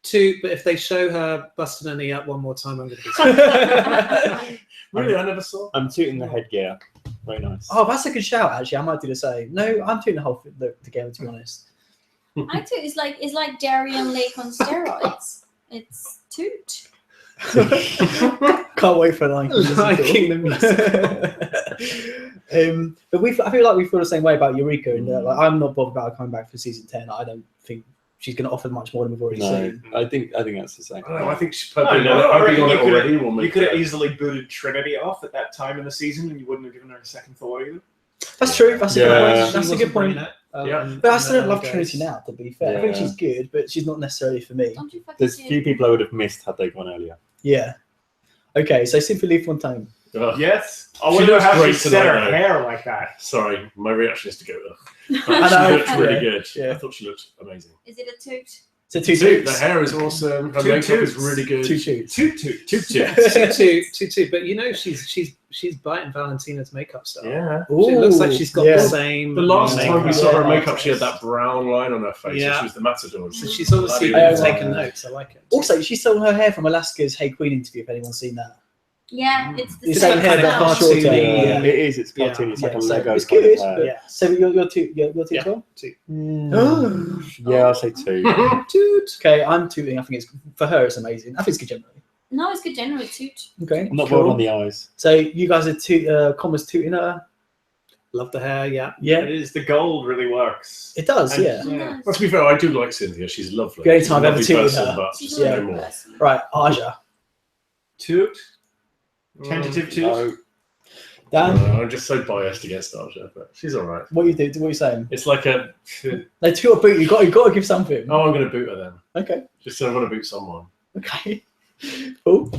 S6: Two, but if they show her busting her knee up one more time, I'm going to be sad.
S3: Really, I never saw.
S5: I'm tooting the headgear. Very nice.
S1: Oh, that's a good shout. Actually, I might do the same. No, I'm tooting the whole the game. To be honest.
S2: I toot. It's like Darien Lake on steroids. It's toot.
S1: Can't wait for like
S6: Liking the
S1: music. But I feel like we feel the same way about Eureka, and like I'm not bothered about her coming back for season 10. I don't think she's going to offer much more than we've already
S5: No,
S1: seen.
S5: I think that's the same.
S3: I don't know. I think she's
S4: No,
S3: purple.
S4: I reckon
S3: on
S4: you
S3: it
S4: could've-
S3: already. Will
S4: You
S3: make
S4: could have
S3: her-
S4: easily booted Trinity off at that time in the season, and you wouldn't have given her a second thought either.
S1: That's true. That's a
S5: Yeah.
S1: good point.
S6: She
S1: That's a
S6: wasn't
S1: good point.
S6: bringing it.
S1: But I still don't love Trinity now, to be fair. I think
S5: Yeah.
S1: she's good, but she's not necessarily for me.
S2: Don't you fucking
S5: There's a
S2: see
S5: few
S2: it?
S5: people I would have missed had they gone earlier.
S1: Yeah. Okay, so Simply Fontaine.
S3: Ugh.
S4: Yes. I
S3: She
S4: wonder
S3: looks
S4: how she
S3: great
S4: set her
S3: tonight, though.
S4: hair like that.
S3: Sorry, my reaction is to go there.
S1: I
S3: She
S1: know,
S3: looked really
S1: yeah,
S3: good.
S1: yeah.
S3: I thought she looked amazing.
S2: Is it a toot?
S1: So two
S3: The
S1: toots.
S3: hair is awesome. Her
S4: Two
S3: makeup is
S4: toots.
S3: really good.
S1: Two toots.
S4: Toot toot.
S3: Toot toot.
S6: Two. But you know, she's biting Valentina's makeup style.
S3: Yeah.
S6: It looks like she's got
S1: yeah.
S6: the same.
S3: The last
S6: makeup.
S3: time we saw her
S1: Yeah.
S3: makeup, she had that brown line on her face.
S6: Yeah.
S3: Yeah. She was the matador.
S6: So she's obviously
S3: Bloody
S6: taken
S3: hell.
S6: notes. I like it.
S1: Also, she stole her hair from Alaska's Hey Queen interview, if anyone's seen that.
S2: Yeah, it's the
S1: It's
S2: same
S1: like hair,
S2: style.
S1: but shorter.
S6: cartoony.
S5: It is. It's
S6: Yeah.
S5: cartoony. It's like a
S1: so
S5: Lego.
S1: it's
S5: kind
S1: good.
S5: of hair.
S1: But,
S6: Yeah.
S1: So you're two as
S6: Yeah.
S1: well?
S6: Two.
S5: Yeah, I'll say 2.
S6: Toot.
S1: Okay, I'm tooting. I think it's for her. It's amazing. I think it's good generally.
S2: No, it's good generally toot.
S1: Okay,
S5: I'm not
S1: cool.
S5: bored on the eyes.
S1: So you guys are commas tooting her.
S6: Love the hair. Yeah.
S1: Yeah,
S4: It is. The gold really works.
S1: it does.
S4: And-
S1: Yeah.
S4: Yeah.
S3: Well, to be fair, I do like Cynthia. She's lovely.
S1: The only
S3: She's
S1: time
S3: a
S1: I've ever
S3: lovely
S1: tooted
S3: person,
S1: her.
S3: but
S2: She's
S3: just
S2: a
S3: no
S2: lovely
S3: more.
S2: person.
S1: Right, Aja.
S4: Toot. Tentative toot.
S5: No.
S1: Dan,
S3: I'm just so biased against Aja, but she's all right.
S1: what you do? What are you saying?
S3: It's like a.
S1: They toot or boot. You got to give something.
S3: Oh, I'm going to boot her then.
S1: Okay.
S3: Just so I'm going to boot someone.
S1: Okay. Cool.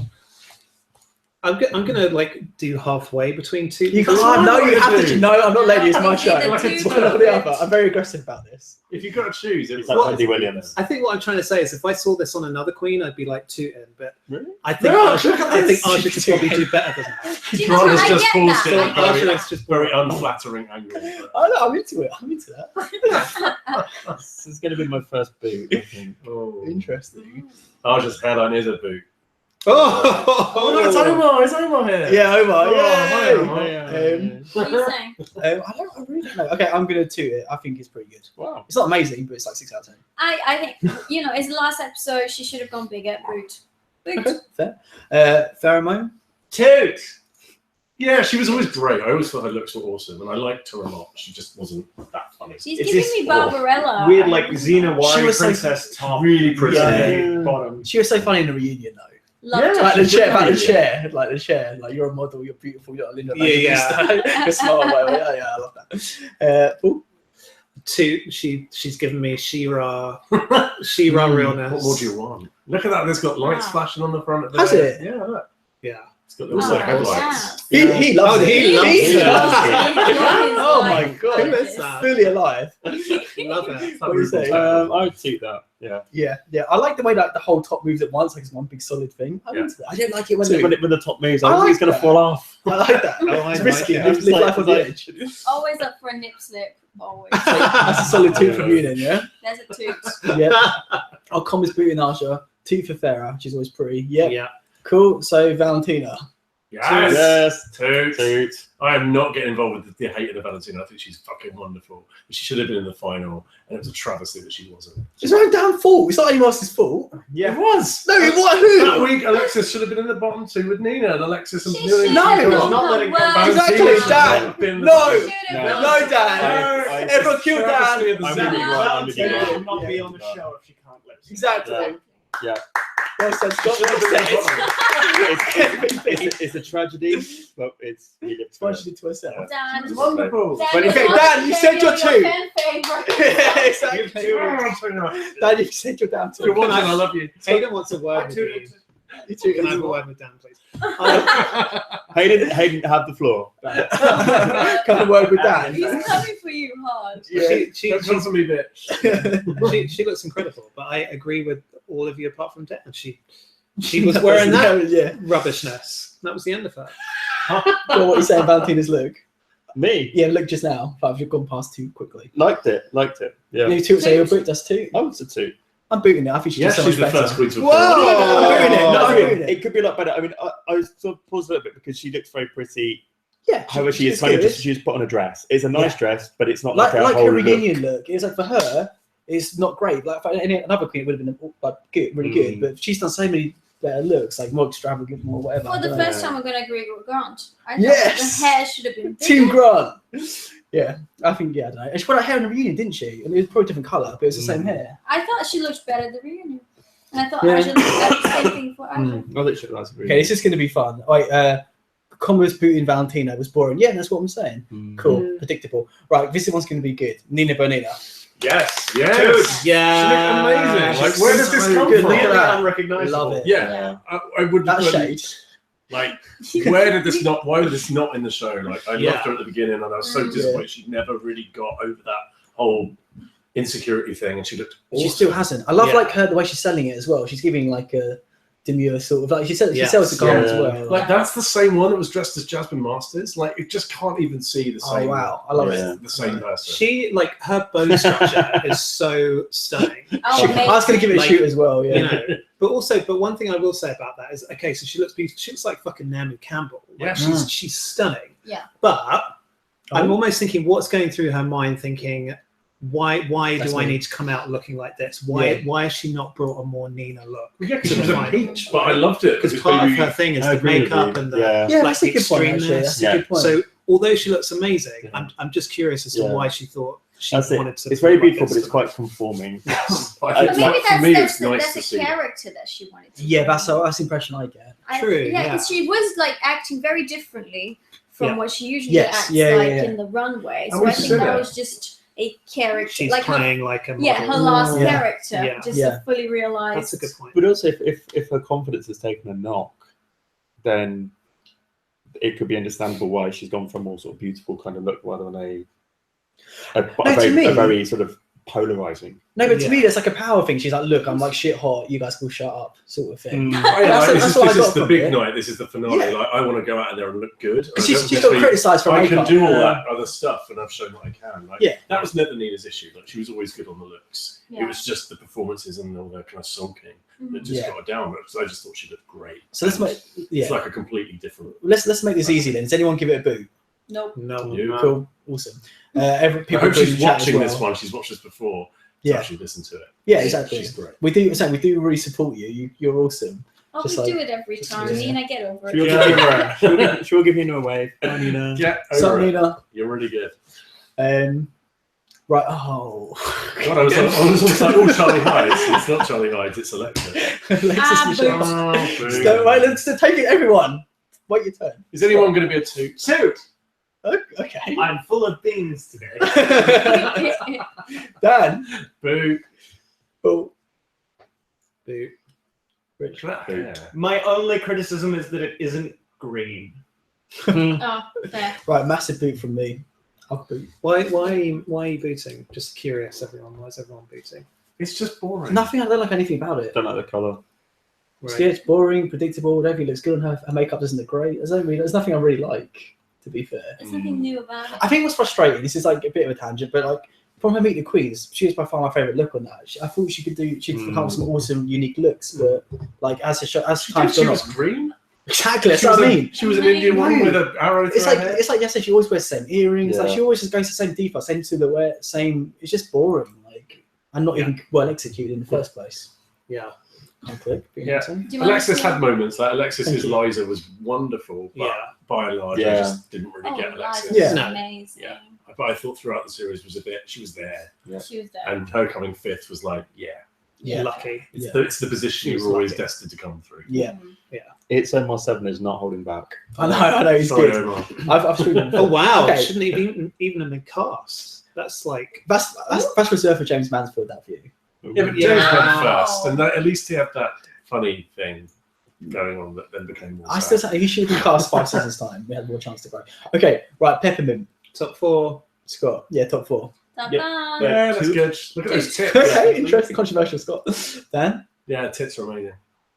S6: I'm gonna like do halfway between two.
S1: You
S3: That's
S1: can't.
S3: what
S1: No,
S3: I'm
S1: you
S3: gonna
S1: have
S3: do.
S1: to. No, I'm not letting you. It's my
S2: Either
S1: show.
S2: the
S3: Like a
S2: toot
S1: One or
S2: or
S1: the
S2: the
S1: other. I'm very aggressive about this.
S3: If you've got to choose,
S5: It's like Wendy Williams.
S6: I think what I'm trying to say is if I saw this on another queen, I'd be like tooting. But
S5: Really?
S6: I think
S3: No,
S6: Aja,
S3: look at
S6: I think
S3: this.
S6: Aja could probably do better than that.
S2: Do you know what?
S3: Grant
S2: I
S3: has just
S2: get
S3: paused
S2: that.
S3: it.
S2: I get
S6: Aja
S2: that.
S6: is just
S3: Very unflattering angle.
S1: Oh no, I'm into it. I'm into that.
S5: This is going to be my first boot, I think.
S3: Oh.
S1: Interesting.
S3: Aja's hairline is a boot.
S6: Oh,
S3: no, it's Omar. It's Omar here.
S1: Yeah, Omar.
S3: Oh,
S1: Yeah.
S3: hi, Omar.
S2: What are you saying?
S1: I really don't know. Okay, I'm gonna toot it. I think it's pretty good.
S5: Wow.
S1: It's not amazing, but it's like 6 out of 10.
S2: I think, it's the last episode. She should have gone bigger. Boot. Boot.
S1: Okay, fair. Pheromone.
S4: Toot.
S3: Yeah, she was always great. I always thought her looks were awesome, and I liked her a lot. She just wasn't that funny.
S2: She's
S4: It's
S2: giving
S4: this
S2: me Barbarella.
S4: Weird, like Xena
S1: She
S4: Warrior
S1: was so
S4: Princess top.
S3: really pretty.
S1: Yeah.
S4: Bottom.
S1: She was so funny in the reunion, though.
S2: Loved
S3: Yeah.
S1: Like
S2: her.
S1: the chair,
S3: Yeah.
S1: the chair. Like you're a model, you're beautiful, you're Linda.
S6: Yeah,
S1: You're smart, whatever. Yeah, I love that. Paul.
S6: Toot. She's given me She-Ra realness.
S3: What more do you want? Look at that. There's got lights
S2: Wow.
S3: flashing on the front of it.
S1: Has it?
S3: Yeah, look.
S6: Yeah.
S3: It's got little like headlights.
S1: He loves
S6: Oh,
S1: it.
S6: he loves it.
S1: Oh my god,
S6: Who is that?
S1: fully alive.
S6: Love it.
S1: What do you say?
S5: I would toot that. Yeah.
S1: Yeah. I like the way that the whole top moves at once, like it's one big solid thing. I didn't like it when
S5: So when the top moves,
S1: I
S5: I think
S1: like
S5: it's going to
S1: that.
S5: fall off.
S1: I like that.
S6: Oh, I
S1: It's
S6: like
S1: risky.
S6: it.
S1: Live life on the
S5: Like-
S1: edge.
S2: Always up for a nip slip. Always.
S1: That's a solid 2 from you then, yeah?
S2: There's a toot.
S1: Yeah. I'll Commas boot in Aja. 2 for Farah, she's always pretty. Yep.
S6: Yeah.
S1: Cool. So Valentina.
S3: Yes.
S5: Yes.
S3: Toot.
S5: Toot.
S3: I am not getting involved with the hate of the Valentina. I think she's fucking wonderful. She should have been in the final, and it was a travesty that she wasn't.
S1: It's her own damn fault. It's not anyone else's fault.
S3: Yeah, it was.
S1: No, it was
S3: That
S1: who?
S3: week, Alexis should have been in the bottom 2 with Nina, and Alexis and
S2: She
S3: Millie.
S2: should
S1: No,
S2: have
S1: it's
S2: gone
S4: not
S2: the
S4: letting
S2: worst.
S1: Exactly,
S3: Valentina should
S1: Dan.
S3: have been the
S1: No.
S3: bottom.
S2: Should have
S5: No.
S2: gone.
S1: No, Dan.
S5: I-
S1: Everyone kill
S3: Travesty of
S1: Dan.
S3: the
S5: I'm
S3: season.
S5: with you, right, I'm with you,
S4: Valentina
S5: right.
S4: will not be
S1: Yeah.
S4: on the show if she can't lip sync.
S1: Exactly.
S5: Yeah.
S1: Well said, Scott.
S3: Should have
S1: Well
S3: been in the
S1: said.
S3: bottom.
S5: It's a tragedy, but it's
S1: That's what she did to herself.
S2: Dan.
S3: It's wonderful.
S2: Dan,
S1: But
S2: you're
S1: okay,
S2: not
S1: Dan, you said your
S2: saying
S1: two.
S2: fan favorite.
S1: Exactly.
S3: You're
S1: Dan, you said you're down to.
S3: watching. I love you.
S6: Hayden wants a word
S4: I
S6: with you.
S4: tooted.
S1: You two
S6: Can I have a word with Dan, please?
S5: Hayden, have the floor.
S1: Come and work with Dan.
S2: He's coming for you hard.
S1: Yeah.
S6: She
S3: Don't come for me, bitch.
S6: she looks incredible, but I agree with all of you apart from Dan. She was wearing that
S1: Yeah.
S6: rubbishness. That was the end of her.
S1: Well, what are you saying, Valentina's look?
S5: Me.
S1: Yeah, look just now. But I've gone past too quickly.
S5: Liked it. Yeah.
S1: You two, so you're booked us too.
S5: I was a toot.
S1: I'm booting it. I think she's
S3: Yes,
S1: just so
S3: she's
S1: much
S3: the
S1: better.
S3: first queen to
S1: Whoa! I'm booting it. No, I'm booting it.
S5: It could be a lot better. I mean, I was sort of paused a little bit because she looks very pretty.
S1: Yeah.
S5: However, she is
S1: she's
S5: kind of
S1: good.
S5: just she's put on a dress. It's a nice dress, but it's not
S1: like
S5: like a
S1: her
S5: whole
S1: reunion look. It's like for her, it's not great. Like for any another queen, it would have been like good, really good. But she's done so many better looks, like more extravagant, more whatever.
S2: For the
S1: I don't
S2: first time, I'm going to agree with Grant. I thought
S1: Yes!
S2: the hair should have been
S1: know. Team
S2: bigger.
S1: Grant. Yeah, I think I don't know. And she put her hair in the reunion, didn't she? And it was probably a different colour, but it was the same hair.
S2: I thought she looked better at the reunion. And I thought
S1: Yeah.
S2: I should do the same thing for Aja.
S5: I think she was
S1: Okay, this is going to be fun. Wait, Commerce boot in Valentina was boring. Yeah, that's what I'm saying. Cool,
S6: Mm.
S1: predictable. Right, this one's going to be good. Nina Bonina.
S4: Yes.
S3: Yes.
S4: Dude,
S6: Yeah.
S3: She looked amazing. Like,
S1: She's
S3: where does this
S1: so
S3: come
S1: good.
S3: from?
S1: Look at that.
S4: unrecognizable.
S1: Love it.
S3: Yeah, I would
S1: That
S3: have
S1: shade.
S3: like, why was this not in the show? Like, I
S6: Yeah.
S3: loved her at the beginning, and I was so
S2: Mm.
S3: disappointed she never really got over that whole insecurity thing, and she looked awesome.
S1: She still hasn't. I love
S6: Yeah.
S1: like her the way she's selling it as well. She's giving like a demure sort of like she sells
S6: Yes.
S1: the garment as
S5: Yeah.
S1: well.
S3: Like, that's the same one that was dressed as Jasmine Masters. Like, it just can't even see the
S1: Oh
S3: same.
S1: wow, I love
S5: Yeah.
S1: it.
S3: The same person.
S6: She like her bone structure is so stunning.
S2: Oh,
S1: I was going to give it a
S6: Like,
S1: shoot as well. Yeah.
S6: You know, but one thing I will say about that is okay. So she looks beautiful. She looks like fucking Naomi Campbell. Like,
S3: Yeah.
S6: she's stunning.
S2: Yeah.
S6: But I'm
S1: Oh.
S6: almost thinking what's going through her mind, thinking why
S1: That's
S6: do I
S1: me.
S6: need to come out looking like this? Why
S1: Yeah.
S6: has she not brought a more Nina look?
S3: Yeah, because
S6: to
S3: she was
S6: the
S3: a
S6: final?
S3: peach, but I loved it.
S6: Because
S3: It was
S6: part of
S3: maybe-
S6: her thing is
S5: I
S6: the
S5: agree with
S6: makeup
S5: you.
S6: and the
S5: Yeah.
S1: Yeah,
S6: like
S1: that's a good point. Actually,
S6: extremeness.
S1: that's
S5: Yeah.
S1: a good point.
S6: So although she looks amazing,
S5: Yeah.
S6: I'm just curious as to
S5: Yeah.
S6: why she thought she
S5: That's it.
S6: wanted to.
S5: It's very
S6: look like
S5: beautiful, but
S6: this.
S5: it's quite conforming.
S3: But I
S5: But
S3: think,
S2: But
S3: like,
S2: maybe
S3: for me,
S2: that's
S3: it's nice to
S2: the
S3: see.
S2: character that she wanted to.
S1: yeah,
S2: do.
S1: that's the impression I get.
S6: True,
S2: Yeah,
S6: yeah.
S2: because she was like acting very differently from
S6: Yeah.
S2: what she usually
S1: Yes,
S2: acts
S1: yeah,
S2: like
S1: yeah.
S2: in the runway.
S3: I
S2: So I
S3: would
S2: think
S3: say
S2: that
S3: that.
S2: was just a character,
S6: She's
S2: like her,
S6: playing like a model.
S2: yeah, her last
S1: Yeah.
S2: character,
S6: Yeah.
S2: just
S1: Yeah.
S2: to fully realize.
S6: That's a good point.
S5: But also, if her confidence has taken a knock, then it could be understandable why she's gone for a more sort of beautiful kind of look rather than
S1: to me-
S5: a very sort of polarizing.
S1: No, but to
S6: Yeah.
S1: me, that's like a power thing. She's like, look, I'm like shit hot. You guys will shut up, sort of thing.
S3: Oh, yeah,
S1: That's-
S3: like,
S1: that's
S3: this
S1: what I
S3: is
S1: got
S3: the
S1: from
S3: big
S1: it.
S3: night. This is the finale.
S1: Yeah.
S3: Like, I want to go out there and look good.
S1: Because
S3: I
S1: she's
S3: don't
S1: got
S3: just be-
S1: criticised for
S3: I
S1: makeup.
S3: can do all that other stuff, and I've shown that I can. Like,
S1: Yeah.
S3: that was never Nina's issue. Like, she was always good on the looks.
S2: Yeah.
S3: It was just the performances and all the kind of sulking that just
S1: Yeah.
S3: got her down. But I just thought she looked great.
S1: So let's make
S3: It's like a completely different.
S1: let's make this easy then. Does anyone give it a boot?
S2: Nope.
S6: No,
S3: You.
S6: no.
S1: Cool, awesome. Every
S3: I
S1: people
S3: hope
S1: put in
S3: she's
S1: the chat as
S3: watching
S1: well.
S3: this one. She's watched this before. To
S1: Yeah,
S3: actually listen to it.
S1: yeah, exactly.
S3: She's great.
S1: We do really support you. You're awesome.
S2: Oh,
S1: Just
S2: we
S1: like-
S2: do it every time.
S1: yeah.
S2: Nina, get over
S5: She'll
S2: it.
S5: give you she'll give you a wave. Bye, Nina.
S3: Yeah,
S1: So
S3: over it.
S1: Nina,
S3: You're really good.
S1: right? Oh,
S3: God, I was like, oh, Charlie Hyde. It's not Charlie Hyde. It's Alexa.
S1: Alexis Michelle.
S3: Oh, boo.
S1: So, right, let's take it. Everyone, wait your turn.
S3: Is anyone going to be a toot?
S4: Toot.
S1: Okay.
S4: I'm full of beans today.
S1: Dan.
S3: Boo.
S1: Oh,
S6: Boo.
S1: Rich.
S3: Yeah.
S4: My only criticism is that it isn't green.
S2: Oh, fair.
S1: Right, massive boot from me. I'll boot.
S6: Why are you booting? Just curious, everyone. Why is everyone booting?
S3: It's just boring.
S1: Nothing. I don't like anything about it.
S5: Don't like the colour.
S1: It's, yeah, it's boring, predictable. Everything looks good on her. Her makeup doesn't look great. There's nothing I really like, to be fair.
S2: There's nothing new about it.
S1: I think what's frustrating, this is like a bit of a tangent, but like from her Meet the Queens, she was by far my favourite look on that. I thought she'd come up with some awesome, unique looks, but like as time's
S3: She
S1: gone
S3: was
S1: on,
S3: green.
S1: exactly. That's
S3: She
S1: what
S3: was
S1: I
S3: a-
S1: mean.
S3: She was an Indian woman with an arrow through
S1: It's
S3: her
S1: like
S3: hair.
S1: it's like yesterday. She always wears the same earrings. Like
S5: Yeah.
S1: she always just goes the same default, same silhouette, same. It's just boring. Like and not even well executed in the first place.
S6: Yeah.
S1: Can't click.
S3: Yeah.
S2: Do you want
S3: Alexis
S2: to-
S3: had moments. Like Alexis's
S1: Thank you.
S3: Liza was wonderful, but
S6: Yeah.
S3: by and large, I
S5: Yeah.
S3: just didn't really
S2: Oh,
S3: get Alexis.
S2: Liza
S1: Yeah.
S2: was
S6: No.
S2: amazing.
S3: Yeah. But I thought throughout the series was she was there,
S2: She was there.
S3: and her coming fifth was like, yeah,
S1: Yeah.
S6: Lucky.
S1: Yeah.
S3: it's the position
S6: She was
S3: you were always
S6: lucky.
S3: destined to come through.
S1: Yeah.
S5: It's MR7 is not holding back.
S1: I know. He's
S3: Sorry,
S1: good.
S3: Omar.
S1: I've screwed him.
S6: Oh wow!
S1: Okay.
S6: Shouldn't even have been cast. That's like
S1: That's reserved for James Mansfield. That view.
S3: Yeah, but
S2: Yeah.
S3: James went
S2: Wow.
S3: first, and at least he had that funny thing going on that then became more.
S1: I
S3: sad.
S1: still say he should have been cast 5 seasons time. We had more chance to grow. Okay, right. Peppermint.
S6: top 4.
S1: Scott. Yeah, top 4.
S2: Ta-da.
S3: Yeah, that's
S5: Two.
S3: good. Look at those tits.
S1: Okay, interesting, controversial, Scott. Dan,
S3: Yeah, tits are amazing.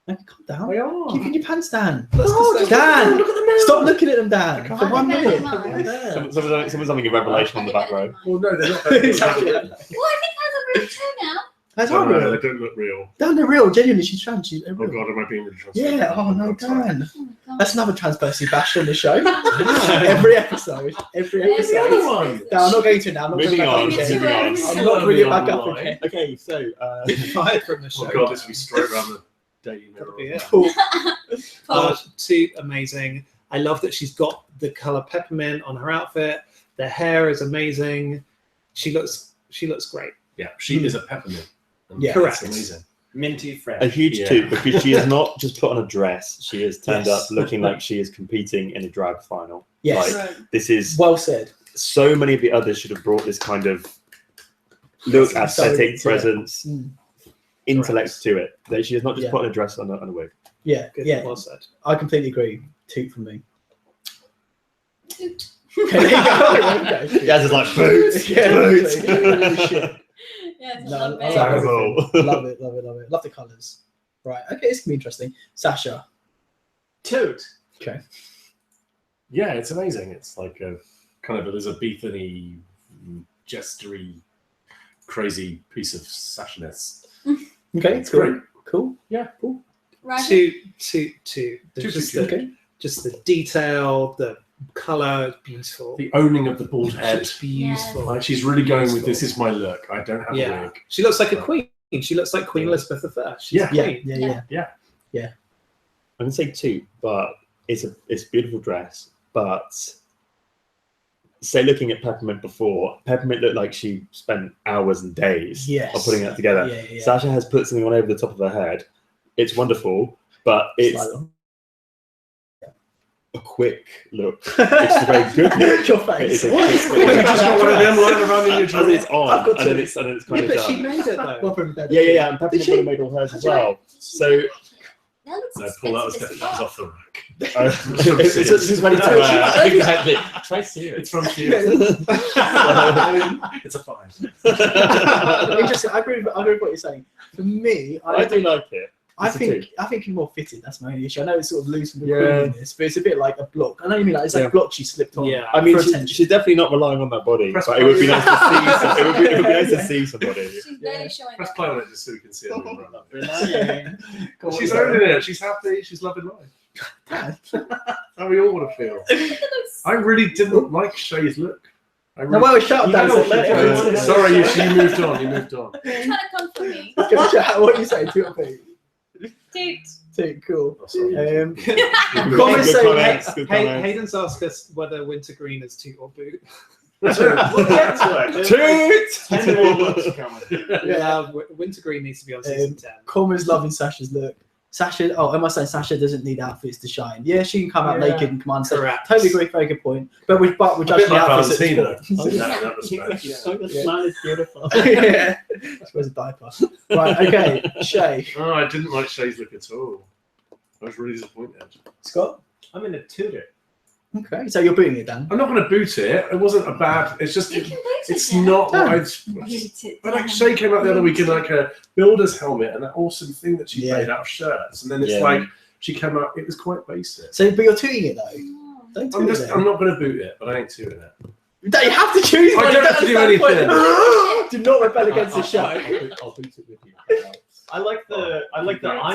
S1: calm down.
S3: They are.
S1: Keep in your pants, Dan.
S6: Oh,
S1: just Dan,
S3: look at the mirror.
S1: stop looking at them, Dan.
S3: Come
S1: For
S3: on.
S1: 1 minute.
S2: Come on.
S5: Someone's having a revelation on the back row.
S3: Well, no, they're not.
S1: Exactly.
S2: Well, I think that's a real true now.
S1: That's
S3: No,
S1: horrible.
S3: they don't look real.
S1: Dan, they're real. Genuinely, she's trans. She's
S3: Oh
S1: real.
S3: god, am I being really transparent?
S1: Yeah. Oh no,
S3: I'm sorry.
S1: Dan.
S2: Oh my God.
S1: That's another trans person bashed on the show. Every episode. Every
S2: Every
S3: The
S1: episode.
S3: other one.
S1: No, I'm not going to now. I'm not
S5: Moving
S1: going back
S5: on,
S1: up again.
S5: moving on.
S1: I'm not bringing it back up
S3: Online.
S1: again.
S5: Okay, so
S6: Fired from the show.
S3: Oh god, this will be straight around the Daily
S6: That'll
S3: Mirror.
S6: be it.
S1: Cool.
S6: Two amazing. I love that she's got the color peppermint on her outfit. The hair is amazing. She looks great.
S3: Yeah, she is a peppermint. And
S1: Yeah.
S3: that's
S6: Correct.
S3: amazing.
S4: Minty fresh.
S5: A huge
S3: Yeah.
S5: toot, because she has not just put on a dress. She has turned
S1: Yes.
S5: up looking like she is competing in a drag final.
S1: Yes.
S5: Like, this is
S1: Well said.
S5: so many of the others should have brought this kind of look,
S1: So
S5: aesthetic,
S1: into it.
S5: presence,
S1: Mm.
S5: intellect to it. That she has not just
S1: Yeah.
S5: put on a dress and a wig.
S1: Yeah,
S6: Good,
S1: yeah.
S6: well said.
S1: I completely agree. Toot from me.
S2: Toot.
S1: Okay, there you go. Okay.
S5: Yeah, it's like boots,
S1: Yeah,
S5: boots.
S1: Holy shit.
S2: Yes,
S1: No,
S2: I love
S1: I
S2: it.
S1: love
S5: Terrible.
S1: everything. Love it, love it, love it. Love the colours. Right, okay, this can be interesting. Sasha.
S4: Toot.
S1: Okay.
S3: Yeah, it's amazing. It's like a kind of Elizabethan-y, jestery, crazy piece of sashiness.
S1: Okay,
S3: It's
S1: cool.
S3: great.
S1: Cool.
S3: Yeah, cool.
S2: Right.
S6: Toot.
S3: Toot,
S6: Just
S3: toot,
S6: the,
S1: Okay.
S6: just the detail, the colour, beautiful.
S3: The owning of the bald head.
S6: It's beautiful.
S3: Like she's really going with this is my look. I don't have a
S6: Yeah.
S3: wig.
S6: She looks like a queen. She looks like Queen Elizabeth I. She's
S3: Yeah.
S6: a
S1: Yeah,
S6: queen.
S1: yeah.
S5: I can say toot, but it's a beautiful dress. But say looking at Peppermint before, Peppermint looked like she spent hours and days
S1: Yes.
S5: of putting that together.
S1: Yeah, yeah.
S5: Sasha has put something on over the top of her head. It's wonderful, but it's
S1: Like-
S5: a quick look. It's a very good look.
S1: Your face.
S5: It's a-
S1: What?
S5: it's-
S3: You just got one of them lying around in your
S5: And
S3: drawer.
S5: it's
S1: I've
S5: on,
S1: got
S5: and then
S1: to-
S5: it's kind
S6: Yeah,
S5: of
S6: but she
S5: done.
S6: made it though.
S1: Well, from bed.
S5: Yeah, and Peppermint
S1: Did she?
S5: would have made all hers as well. So
S2: That looks
S3: No, Paul, that was
S2: expensive
S3: definitely
S2: as
S3: off the rack.
S5: this is when it's exactly.
S3: Try Sears. It's from
S1: Yeah.
S3: Sears. It's a fine.
S1: Interesting. I agree with what you're saying. For me,
S5: I do like it.
S1: I
S5: It's a
S1: think you're more fitted. That's my only issue. I know it's sort of loose from the
S5: Yeah.
S1: queenliness, but it's a bit like a block. I know what you mean. Like it's like
S5: Yeah.
S1: a block she slipped on.
S6: Yeah.
S5: I mean,
S1: for
S5: she's
S1: attention.
S5: definitely not relying on that body,
S3: Press
S5: but it would be
S3: play.
S5: nice to see. It would be nice to see somebody.
S2: She's barely showing
S3: Press
S2: up.
S3: play on it just so we can see it. Run up.
S1: Yeah. Go on,
S3: She's
S1: what
S3: owning it. She's happy. She's loving life. That's how we all want to feel.
S2: It looks
S3: I really didn't like Shay's look. I
S1: No, well, shut
S3: You
S1: down.
S3: know,
S1: Let
S3: you
S1: everyone know.
S3: sorry, you moved on. You moved on.
S2: trying to come for me.
S1: Go, chat. What do you say? Toot or Pete?
S2: Toot.
S1: Toot, cool.
S3: Oh, sorry.
S1: Comments
S5: Good
S1: say-
S5: comments, good
S6: Hay-
S5: comments.
S6: Hayden's asked us whether wintergreen is toot or boot.
S4: We'll get to it.
S5: Toot!
S4: 10 more looks coming.
S6: Yeah, wintergreen needs to be on season 10.
S1: Common's loving Sasha's look. Sasha, am I saying Sasha doesn't need outfits to shine? Yeah, she can come out
S6: Yeah.
S1: naked and come on set.
S6: Correct.
S1: Totally agree, very good point. But we're
S3: A bit
S1: judging the
S3: like
S1: outfits at this
S3: Valentina.
S1: point.
S3: in that respect.
S1: Yeah.
S5: smile is beautiful.
S1: Yeah, she wears a diaper. Right, okay, Shay.
S3: Oh, I didn't like Shay's look at all. I was really disappointed.
S1: Scott?
S4: I'm in a toot it.
S1: Okay, so you're booting it, Dan.
S3: I'm not going to boot it. It wasn't a bad. It's just.
S2: You can boot
S3: It's
S2: it.
S3: not what I'd.
S2: Boot it.
S3: But like Shay came out the other week in like a builder's helmet and that awesome thing that she
S1: Yeah.
S3: made out of shirts, and then it's
S5: Yeah.
S3: like she came out. It was quite basic.
S1: So, but you're tooting it though.
S2: Oh.
S1: Don't
S3: I'm
S1: toot
S3: just.
S1: it.
S3: I'm not going to boot it, but I ain't tooting it.
S1: You have to choose.
S3: I
S1: one.
S3: don't have to do
S1: That's the
S3: anything.
S1: point. Do not rebel against the Shay.
S5: I'll boot it with you.
S4: I like the eye
S3: I'll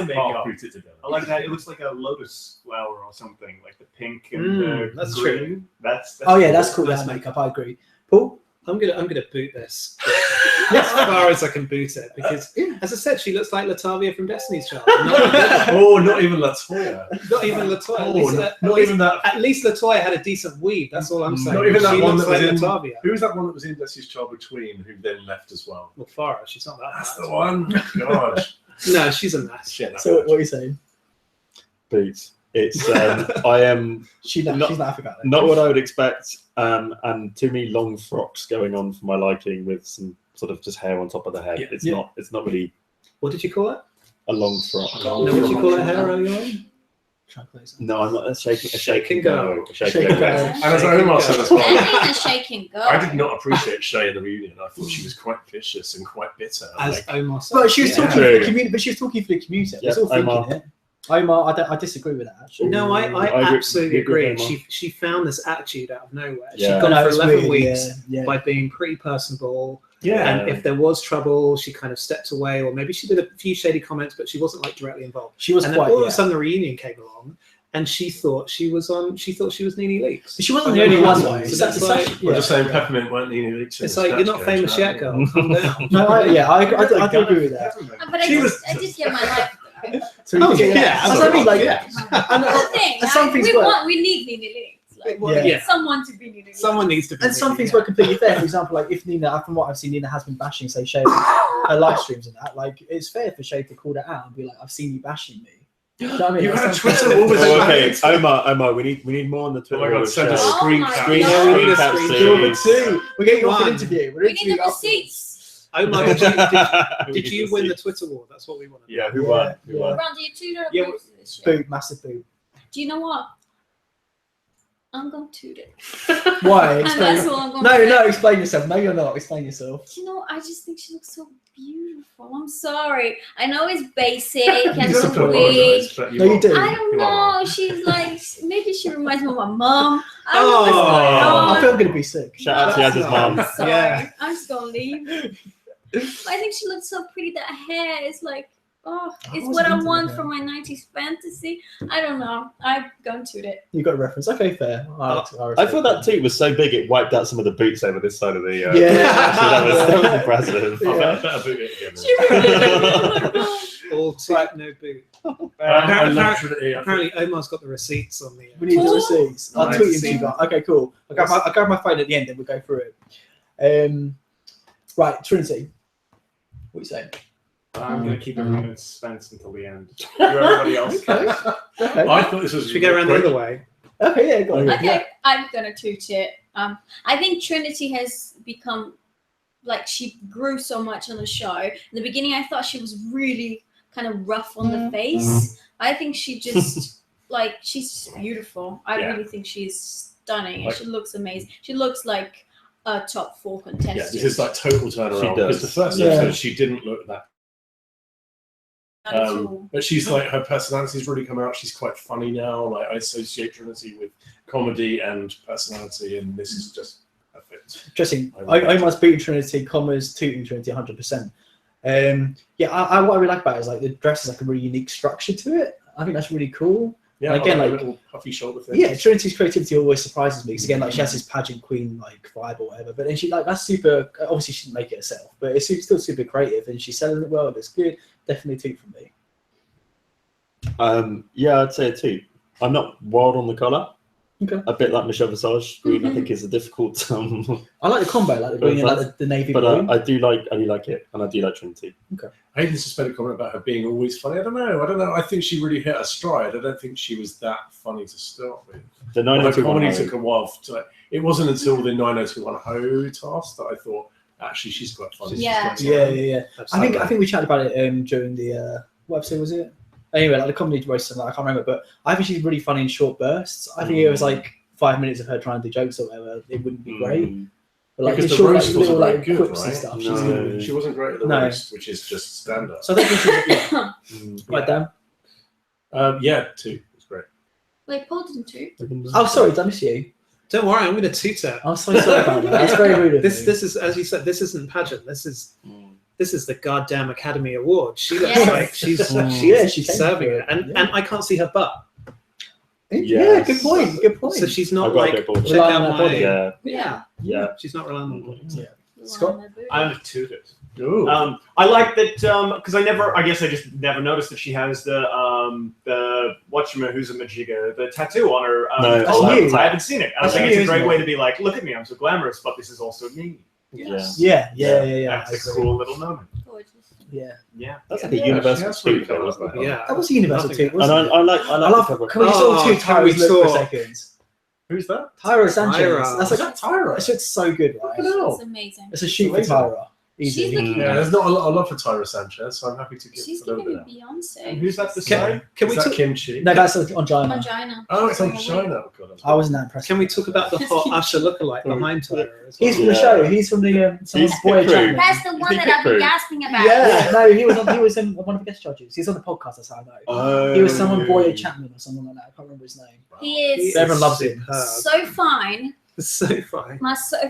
S4: makeup.
S3: boot it together.
S4: I like that. It looks like a lotus flower or something, like the pink and the
S6: that's
S4: green.
S6: true.
S4: That's
S1: Oh yeah, that's cool.
S6: That's
S1: That makeup, I agree. Paul?
S6: I'm gonna boot this as far as I can boot it because, as I said, she looks like Latavia from Destiny's Child. Not,
S3: Oh, not even Latoya.
S6: not even Latoya. At
S3: Oh,
S6: least,
S3: not even that.
S6: at least Latoya had a decent weave. That's all I'm saying.
S3: Not even that
S6: she
S3: one
S6: looks
S3: that
S6: like
S3: was in-
S6: Latavia.
S3: Who was that one that was in Destiny's Child between, who then left as well?
S6: Well, Farah, she's not that
S3: That's
S6: bad.
S3: the one. God.
S6: No, she's a mess.
S3: Shit. that
S1: So
S3: much.
S1: what are you saying?
S5: Boots. It's I am
S1: She's
S5: Not-
S1: not African.
S5: not what I would expect, and too many long frocks going on for my liking with some sort of just hair on top of the head.
S3: Yeah.
S5: It's
S1: Yeah.
S5: not really
S6: What did you call it?
S5: a long frock.
S6: No, what did you call it? Hair earlier on?
S5: No, I'm not a shake
S6: Shake and go.
S5: A shake
S1: Shake
S5: and
S1: and
S5: go.
S1: go.
S3: And as Omar said as well,
S2: That is a shake and go.
S3: I did not appreciate Shay in the reunion. I thought she was quite vicious and quite bitter.
S6: As
S3: Like,
S6: Omar said.
S1: But she was
S3: Yeah.
S1: talking for
S5: True.
S1: the community. But she was talking for the community.
S5: Yeah,
S1: We're all thinking
S5: Omar.
S1: it. Omar, I disagree with that. Actually.
S6: No, I
S5: agree-
S6: absolutely
S5: agree
S6: agree.
S5: with Omar.
S6: She found this attitude out of nowhere.
S5: Yeah.
S6: She'd gone
S1: No,
S6: for
S1: it's
S6: 11
S1: weird,
S6: weeks
S1: yeah.
S6: by being pretty personable.
S3: yeah.
S6: And if there was trouble, she kind of stepped away, or maybe she did a few shady comments, but she wasn't like directly involved.
S1: She was
S6: And then
S1: quite.
S6: all of
S1: Yeah.
S6: a sudden, the reunion came along, and she thought she was on. She thought she was Nene Leakes.
S1: But she wasn't the only one though.
S6: So
S1: So
S6: that's like,
S3: We're
S1: yeah.
S3: just saying Peppermint weren't Nene Leakes. in
S6: it's
S3: the
S6: like you're
S3: Snatch
S6: not
S3: Game,
S6: famous
S3: you know?
S6: yet, girl. Calm down.
S1: No, I do agree with that.
S2: But I
S3: She
S2: just get my life.
S1: So you
S6: Oh,
S1: think-
S6: yeah,
S1: That's what I mean. Like,
S6: yeah.
S1: and,
S2: That's the thing.
S1: and some things work.
S2: We need Nene Leakes. Like,
S1: Yeah.
S2: we need someone to be Nene Leakes.
S6: Someone needs to be.
S1: And some
S6: Nene,
S1: things
S6: yeah.
S1: were completely fair. For example, like if Nina, from what I've seen, Nina has been bashing, say Shay her live streams and that. Like, it's fair for Shay to call that out and be like, "I've seen you bashing me." Do you know what I mean?
S3: You
S1: That
S3: had a
S1: sounds-
S3: Twitter war with
S5: Oh,
S3: her.
S5: okay, Omar, we need more on the Twitter.
S3: Oh my God,
S5: with
S3: send a
S5: Shay.
S2: Oh
S3: screen
S2: my
S3: cap.
S6: God.
S5: Yeah, we need a
S6: Screen
S5: screen
S6: cap.
S5: cap.
S1: Two. We're getting off an
S6: One.
S1: interview. We're
S2: We need
S1: interviewing
S2: the
S1: afterwards.
S2: receipts.
S6: Omar, did you win the Twitter war? That's what we want to know.
S5: Yeah, who won? Who
S1: Yeah.
S5: won?
S2: Ron, do you toot or
S4: Yeah,
S2: boot this shit?
S1: Boot, massive boot.
S2: Do you know what? I'm gonna toot it.
S1: Why?
S2: And
S1: Explain.
S2: that's all I'm gonna
S1: No,
S2: say.
S1: no, explain yourself. No, you're not. Explain yourself.
S2: You know, I just think she looks so beautiful. I'm sorry. I know it's basic and
S3: You
S2: so
S3: don't
S2: weird.
S3: apologise, but
S1: No, you
S3: are.
S1: do.
S2: I don't
S3: You are.
S2: know. She's like, maybe she reminds me of my mom. I don't know what's
S1: I
S2: going
S1: feel
S2: on.
S1: I'm gonna be sick.
S5: Shout out to
S6: That's
S5: Yaz's
S6: nice.
S5: mom.
S2: I'm sorry.
S6: Yeah.
S2: I'm just gonna leave. I think she looks so pretty. That hair is like, oh,
S1: I
S2: it's
S1: wasn't
S2: what I
S1: into
S2: want
S1: that
S2: for my 90s fantasy. I don't know. I'm going to it.
S1: You got a reference. Okay, fair.
S5: I thought that tweet was so big it wiped out some of the boots over this side of the.
S1: Yeah.
S5: so that was impressive.
S3: I better boot it again.
S2: She really did.
S6: All toot, no boot.
S3: I love Trinity.
S6: Apparently, Omar's got the receipts on the.
S1: We need the
S2: Oh.
S1: receipts. I'll
S6: Nice.
S1: tweet you guys. Okay, cool. I'll grab my phone at the end and we'll go through it. Right, Trinity. What are you saying?
S4: I'm going to keep everyone in suspense until the end. Do everybody else.
S1: Okay. Okay.
S3: I thought this was.
S6: Should we go around the other way?
S1: Okay, yeah, go on.
S5: Okay.
S2: Okay, I'm gonna toot it. I think Trinity has become like she grew so much on the show. In the beginning, I thought she was really kind of rough on the face. I think she just like she's just beautiful. I
S3: Yeah.
S2: really think she's stunning and
S3: Like-
S2: she looks amazing. She looks like a top 4 contestant.
S3: Yeah, this is like total turnaround.
S5: She
S3: Because
S5: does.
S3: the first
S1: Yeah.
S3: episode, she didn't look that.
S2: Not at all.
S3: But she's like, her personality's really come out. She's quite funny now. Like, I associate Trinity with comedy and personality, and this is just perfect.
S1: Interesting.
S3: I
S1: I must beat Trinity, commas, tooting Trinity 100%. Yeah, I what I really like about it is like the dress has like a really unique structure to it. I think that's really cool.
S3: Yeah,
S1: And again,
S3: like,
S1: like-
S3: little puffy shoulder thing.
S1: Yeah, Trinity's creativity always surprises me because again, like she has this pageant queen like vibe or whatever. But then she like that's super. Obviously, she didn't make it herself, but it's still super creative and she's selling it well. It's good. Definitely two from me.
S5: Yeah, I'd say a 2. I'm not wild on the colour.
S1: Okay.
S5: A bit like Michelle Visage. Green, I
S2: Mhm.
S5: think, is a difficult.
S1: I like the combo, like the green and like the navy
S5: but
S1: blue.
S5: I do like it, and I do like Trinity.
S3: Hayden suspended comment about her being always funny. I don't know. I think she really hit her stride. I don't think she was that funny to start with.
S5: The
S3: Although
S5: 90210.
S3: comedy took a while. It wasn't until the 90210 task that I thought, actually, she's quite funny.
S2: Yeah.
S3: She's quite
S1: Yeah. I think we chatted about it during the what episode was it? Anyway, like the comedy roast and that, I can't remember, but I think she's really funny in short bursts. I think it was like 5 minutes of her trying to do jokes or whatever. It wouldn't be great.
S5: Mm.
S1: But like
S3: because
S1: in
S3: the
S1: short,
S3: roast
S1: like,
S3: wasn't
S1: little
S3: very
S1: like
S3: good,
S1: quips
S3: right?
S1: and stuff.
S5: No.
S1: She's
S3: She wasn't great at the
S1: No.
S3: roast, which is just standard.
S1: So I think we should, yeah.
S5: Mm.
S1: Right, Dan.
S3: Yeah, 2. It's great.
S2: Wait, Paul didn't toot.
S1: Oh, sorry, did I miss you?
S6: Don't worry, I'm going to toot her.
S1: I'm so sorry about that. That's very rude of
S6: This
S1: me.
S6: this is, as you said, this isn't pageant. This is
S5: Mm.
S6: the goddamn Academy Award. She looks
S2: Yes.
S6: like she's
S1: Yeah, she
S6: she's
S1: came
S6: serving
S1: for
S6: it,
S1: it.
S6: and
S1: Yeah.
S6: and I can't see her butt,
S1: Yeah,
S5: Yes.
S1: good point. Good point.
S6: so she's
S5: I
S6: not
S5: got a
S6: like
S5: bit bored.
S6: check
S1: Relying
S6: out
S1: on her
S6: my
S1: body.
S5: Yeah. Yeah.
S6: She's not relying on body.
S1: Yeah.
S2: You
S1: Scott?
S2: want my booty?
S4: I'm going to toot it.
S3: Ooh.
S4: I like that because I guess I just never noticed that she has the whatchamajigga, who's a majigga, the tattoo on her.
S5: No,
S1: that's new.
S4: I haven't seen it. I was
S1: That's
S4: like, it's
S1: new,
S4: a great
S1: isn't
S4: way
S1: it?
S4: to be like, look at me, I'm so glamorous, but this is also me.
S5: Yes.
S1: Yeah.
S4: That's
S1: I
S4: a
S1: agree.
S4: cool little moment.
S2: Gorgeous.
S1: Yeah.
S4: Yeah.
S5: That's like
S3: Yeah,
S5: a
S3: she
S5: universal
S3: has really
S5: tweet, though,
S3: got
S5: wasn't
S3: that.
S5: it?
S6: Yeah.
S1: That was a universal
S6: Nothing.
S1: too,
S5: And
S1: wasn't it?
S5: I like
S1: I
S5: the
S1: love.
S5: cover.
S1: Can we just all
S6: Oh,
S1: two
S6: can we
S1: Tyra's look for a
S6: talk?
S1: second?
S3: Who's that?
S1: Tyra Sanchez.
S6: Tyra.
S1: That's like
S3: Tyra.
S1: This looks so good, right?
S3: Fucking hell.
S2: That's amazing.
S1: It's a shoot for
S3: Amazing.
S1: Tyra. Easy.
S2: She's looking-
S3: Yeah, there's not a lot of love for Tyra Sanchez, so I'm happy to give
S2: She's
S3: a little
S2: giving
S3: bit
S2: me
S3: out.
S4: And
S2: Beyonce.
S4: who's that
S6: Can,
S4: beside?
S6: can
S3: Is
S6: we
S3: that
S6: talk?
S3: Kimchi?
S1: No, that's on China.
S2: Mangina.
S3: Oh, it's on
S2: Runway.
S3: China. Oh, God,
S1: I wasn't that impressed.
S6: Can we talk about the hot Usher lookalike behind Tyra as well?
S1: He's from the
S5: Yeah.
S1: show. He's from the someone's
S5: He's
S1: boy
S5: Pit
S1: channel.
S5: Crew.
S2: That's the one
S5: Big
S2: that I've been
S5: Crew.
S2: gasping about.
S1: Yeah, no, he was one of the guest judges. He's on the podcast. That's how I know.
S5: Oh.
S1: He was someone Boyer Chapman or someone like that. I can't remember his name.
S2: He is
S1: Everyone loves him.
S2: so fine.
S6: It's so fine.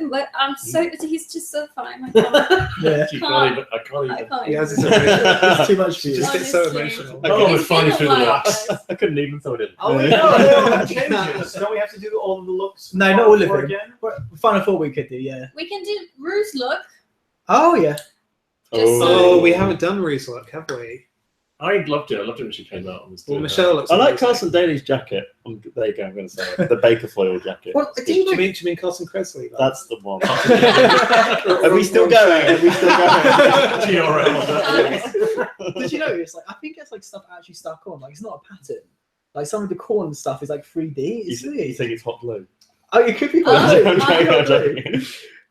S2: But I'm so he's just so fine. I can't.
S1: Yeah,
S3: You can't even, I can't
S2: I
S3: even.
S2: can't.
S6: He has his
S2: even-
S6: emotion.
S1: it's too much for
S6: She
S1: you.
S6: just gets so
S2: Honestly.
S6: emotional.
S3: Oh,
S2: It's
S3: it's funny
S2: been a
S3: through the
S2: while,
S3: looks.
S2: guys.
S5: I couldn't even throw it in.
S4: Oh,
S6: Yeah.
S4: no, it changes. Don't we have to do all of the looks?
S1: No, not all of
S4: over
S1: them.
S4: again?
S1: Final four we could do, yeah.
S2: We can do Rue's look.
S1: Oh yeah.
S2: Just
S6: Oh, we haven't done Rue's look, have we?
S3: I loved it. I loved it when she came out.
S6: Well, Michelle looks.
S5: I like
S6: amazing.
S5: Carson Daly's jacket. There you go. I'm going to say it. The Baker foil jacket.
S1: Well,
S5: It's
S1: do
S5: good.
S1: you
S6: Do you mean Carson Kressley?
S5: That's the one. Are we still going? Are we still going?
S1: Did you notice? Like, I think it's like stuff actually stuck on. Like, it's not a pattern. Like, some of the corn stuff is like 3D. It's
S5: You
S1: weird.
S5: think it's hot glue?
S1: Oh, it could be
S2: Oh,
S1: hot glue.
S5: I'm joking, I'm joking.